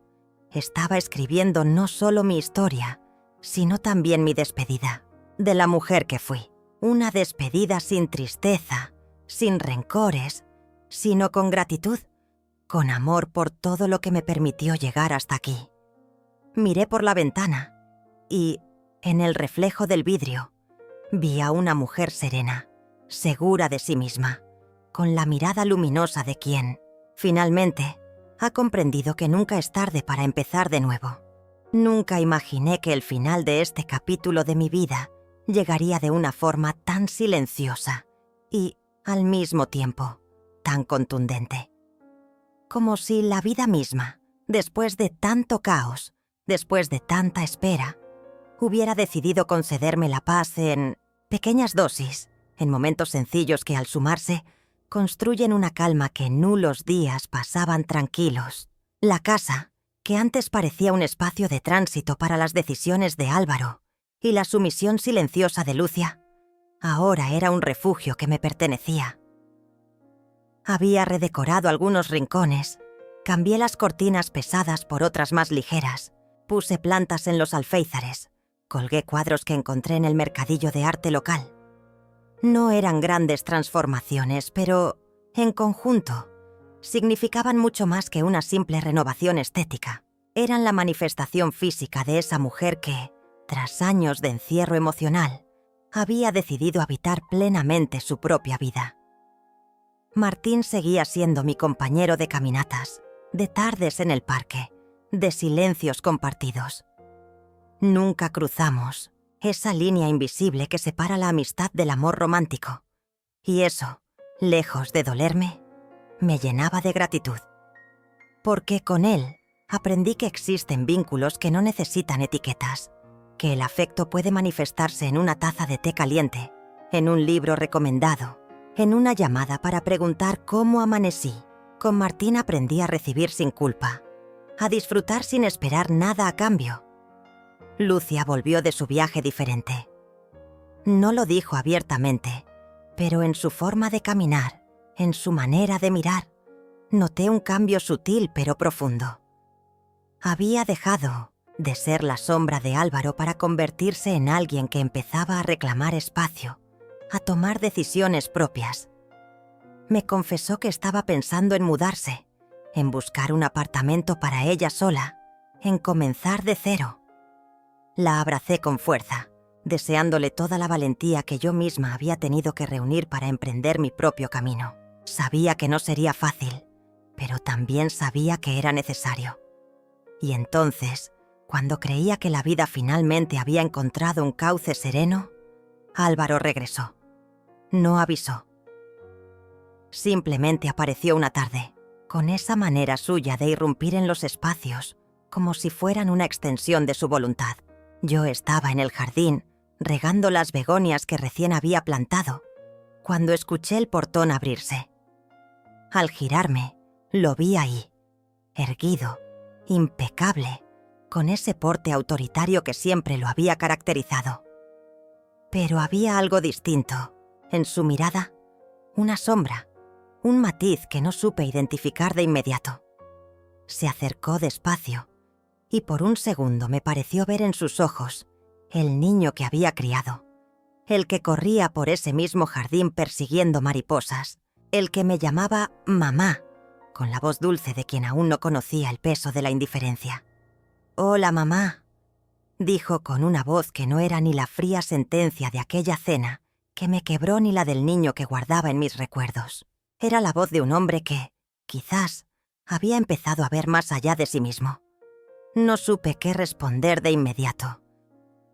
estaba escribiendo no solo mi historia, sino también mi despedida, de la mujer que fui. Una despedida sin tristeza, sin rencores, sino con gratitud, con amor por todo lo que me permitió llegar hasta aquí. Miré por la ventana y, en el reflejo del vidrio, vi a una mujer serena, segura de sí misma, con la mirada luminosa de quien, finalmente, ha comprendido que nunca es tarde para empezar de nuevo. Nunca imaginé que el final de este capítulo de mi vida llegaría de una forma tan silenciosa y, al mismo tiempo, tan contundente. Como si la vida misma, después de tanto caos, después de tanta espera, hubiera decidido concederme la paz en pequeñas dosis, en momentos sencillos que al sumarse construyen una calma que nulos días pasaban tranquilos. La casa, que antes parecía un espacio de tránsito para las decisiones de Álvaro y la sumisión silenciosa de Lucia, ahora era un refugio que me pertenecía. Había redecorado algunos rincones, cambié las cortinas pesadas por otras más ligeras, puse plantas en los alféizares, colgué cuadros que encontré en el mercadillo de arte local. No eran grandes transformaciones, pero, en conjunto, significaban mucho más que una simple renovación estética. Eran la manifestación física de esa mujer que, tras años de encierro emocional, había decidido habitar plenamente su propia vida. Martín seguía siendo mi compañero de caminatas, de tardes en el parque, de silencios compartidos. Nunca cruzamos esa línea invisible que separa la amistad del amor romántico. Y eso, lejos de dolerme, me llenaba de gratitud. Porque con él aprendí que existen vínculos que no necesitan etiquetas, que el afecto puede manifestarse en una taza de té caliente, en un libro recomendado, en una llamada para preguntar cómo amanecí. Con Martín aprendí a recibir sin culpa, a disfrutar sin esperar nada a cambio. Lucia volvió de su viaje diferente. No lo dijo abiertamente, pero en su forma de caminar, en su manera de mirar, noté un cambio sutil pero profundo. Había dejado de ser la sombra de Álvaro para convertirse en alguien que empezaba a reclamar espacio, a tomar decisiones propias. Me confesó que estaba pensando en mudarse, en buscar un apartamento para ella sola, en comenzar de cero. La abracé con fuerza, deseándole toda la valentía que yo misma había tenido que reunir para emprender mi propio camino. Sabía que no sería fácil, pero también sabía que era necesario. Y entonces, cuando creía que la vida finalmente había encontrado un cauce sereno, Álvaro regresó. No avisó. Simplemente apareció una tarde, con esa manera suya de irrumpir en los espacios, como si fueran una extensión de su voluntad. Yo estaba en el jardín, regando las begonias que recién había plantado, cuando escuché el portón abrirse. Al girarme, lo vi ahí, erguido, impecable, con ese porte autoritario que siempre lo había caracterizado. Pero había algo distinto, en su mirada, una sombra, un matiz que no supe identificar de inmediato. Se acercó despacio, y por un segundo me pareció ver en sus ojos el niño que había criado, el que corría por ese mismo jardín persiguiendo mariposas, el que me llamaba mamá, con la voz dulce de quien aún no conocía el peso de la indiferencia. «Hola, mamá», dijo con una voz que no era ni la fría sentencia de aquella cena que me quebró ni la del niño que guardaba en mis recuerdos. Era la voz de un hombre que, quizás, había empezado a ver más allá de sí mismo. No supe qué responder de inmediato.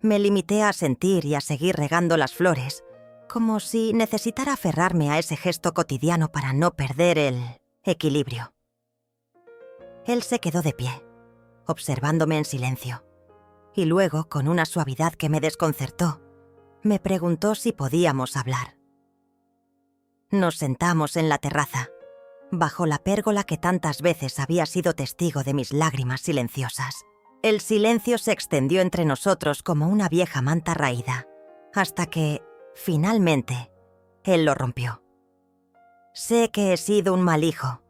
Me limité a sentir y a seguir regando las flores, como si necesitara aferrarme a ese gesto cotidiano para no perder el equilibrio. Él se quedó de pie, observándome en silencio, y luego, con una suavidad que me desconcertó, me preguntó si podíamos hablar. Nos sentamos en la terraza, bajo la pérgola que tantas veces había sido testigo de mis lágrimas silenciosas. El silencio se extendió entre nosotros como una vieja manta raída, hasta que, finalmente, él lo rompió. «Sé que he sido un mal hijo».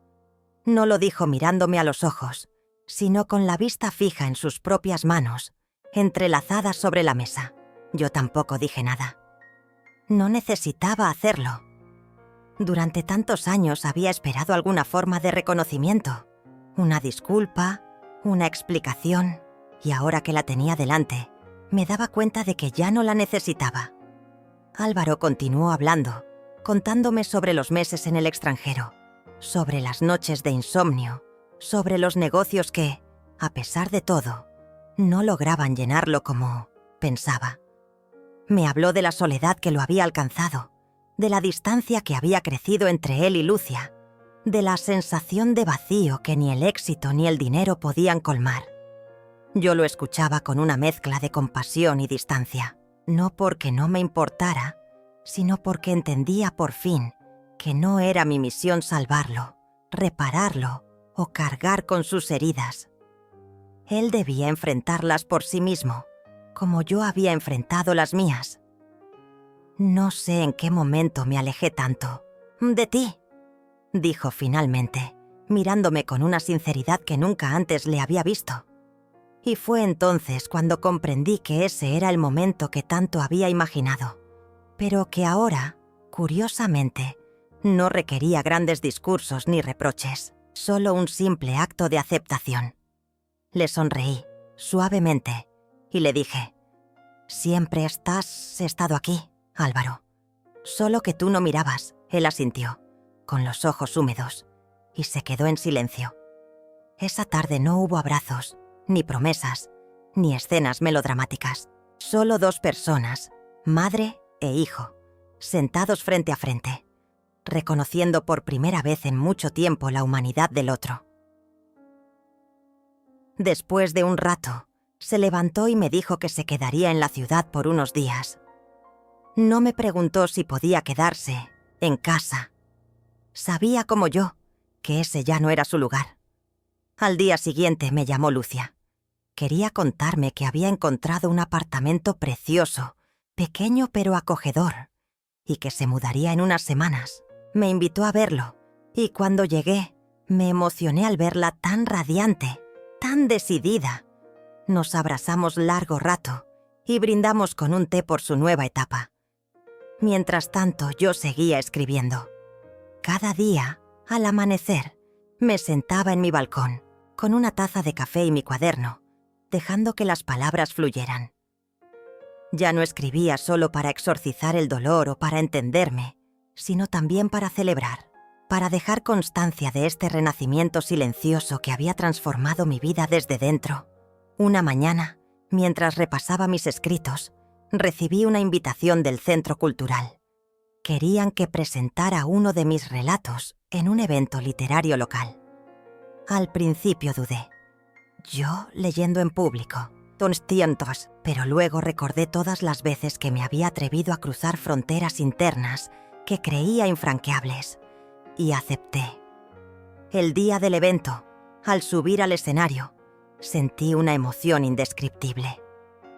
No lo dijo mirándome a los ojos, sino con la vista fija en sus propias manos, entrelazadas sobre la mesa. Yo tampoco dije nada. No necesitaba hacerlo. Durante tantos años había esperado alguna forma de reconocimiento, una disculpa, una explicación, y ahora que la tenía delante, me daba cuenta de que ya no la necesitaba. Álvaro continuó hablando, contándome sobre los meses en el extranjero, sobre las noches de insomnio, sobre los negocios que, a pesar de todo, no lograban llenarlo como pensaba. Me habló de la soledad que lo había alcanzado, de la distancia que había crecido entre él y Lucia, de la sensación de vacío que ni el éxito ni el dinero podían colmar. Yo lo escuchaba con una mezcla de compasión y distancia, no porque no me importara, sino porque entendía por fin que no era mi misión salvarlo, repararlo o cargar con sus heridas. Él debía enfrentarlas por sí mismo, como yo había enfrentado las mías. No sé en qué momento me alejé tanto. De ti. dijo finalmente, mirándome con una sinceridad que nunca antes le había visto. Y fue entonces cuando comprendí que ese era el momento que tanto había imaginado, pero que ahora, curiosamente, no requería grandes discursos ni reproches, solo un simple acto de aceptación. Le sonreí, suavemente, y le dije: «Siempre has estado aquí, Álvaro. Solo que tú no mirabas», él asintió, con los ojos húmedos, y se quedó en silencio. Esa tarde no hubo abrazos, ni promesas, ni escenas melodramáticas. Solo dos personas, madre e hijo, sentados frente a frente, reconociendo por primera vez en mucho tiempo la humanidad del otro. Después de un rato, se levantó y me dijo que se quedaría en la ciudad por unos días. No me preguntó si podía quedarse en casa. Sabía, como yo, que ese ya no era su lugar. Al día siguiente me llamó Lucia. Quería contarme que había encontrado un apartamento precioso, pequeño pero acogedor, y que se mudaría en unas semanas. Me invitó a verlo, y cuando llegué, me emocioné al verla tan radiante, tan decidida. Nos abrazamos largo rato y brindamos con un té por su nueva etapa. Mientras tanto, yo seguía escribiendo. Cada día, al amanecer, me sentaba en mi balcón, con una taza de café y mi cuaderno, dejando que las palabras fluyeran. Ya no escribía solo para exorcizar el dolor o para entenderme, sino también para celebrar, para dejar constancia de este renacimiento silencioso que había transformado mi vida desde dentro. Una mañana, mientras repasaba mis escritos, recibí una invitación del Centro Cultural. Querían que presentara uno de mis relatos en un evento literario local. Al principio dudé. Yo leyendo en público, cientos, pero luego recordé todas las veces que me había atrevido a cruzar fronteras internas que creía infranqueables, y acepté. El día del evento, al subir al escenario, sentí una emoción indescriptible.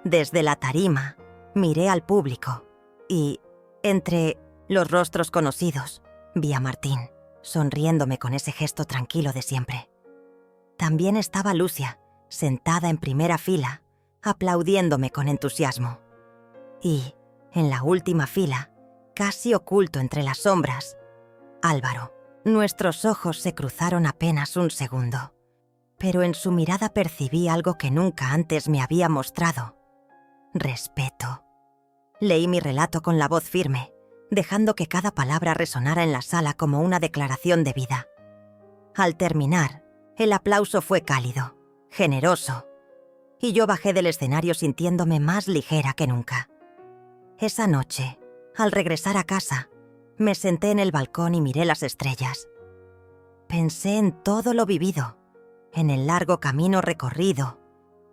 Desde la tarima, miré al público y, entre los rostros conocidos, vi a Martín, sonriéndome con ese gesto tranquilo de siempre. También estaba Lucia, sentada en primera fila, aplaudiéndome con entusiasmo. Y, en la última fila, casi oculto entre las sombras, Álvaro. Nuestros ojos se cruzaron apenas un segundo, pero en su mirada percibí algo que nunca antes me había mostrado: respeto. Leí mi relato con la voz firme, dejando que cada palabra resonara en la sala como una declaración de vida. Al terminar, el aplauso fue cálido, generoso, y yo bajé del escenario sintiéndome más ligera que nunca. Esa noche, al regresar a casa, me senté en el balcón y miré las estrellas. Pensé en todo lo vivido, en el largo camino recorrido,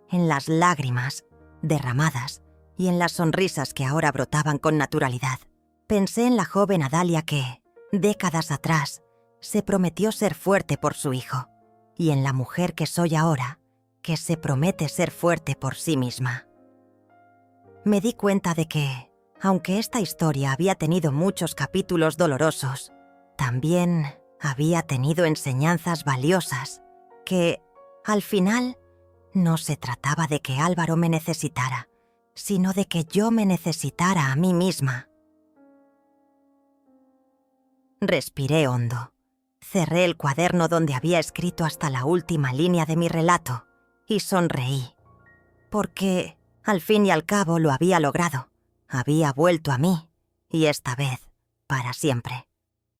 en las lágrimas derramadas y en las sonrisas que ahora brotaban con naturalidad. Pensé en la joven Adalia que, décadas atrás, se prometió ser fuerte por su hijo, y en la mujer que soy ahora, que se promete ser fuerte por sí misma. Me di cuenta de que, aunque esta historia había tenido muchos capítulos dolorosos, también había tenido enseñanzas valiosas, que, al final, no se trataba de que Álvaro me necesitara, sino de que yo me necesitara a mí misma. Respiré hondo. Cerré el cuaderno donde había escrito hasta la última línea de mi relato y sonreí, porque, al fin y al cabo, lo había logrado. Había vuelto a mí, y esta vez, para siempre.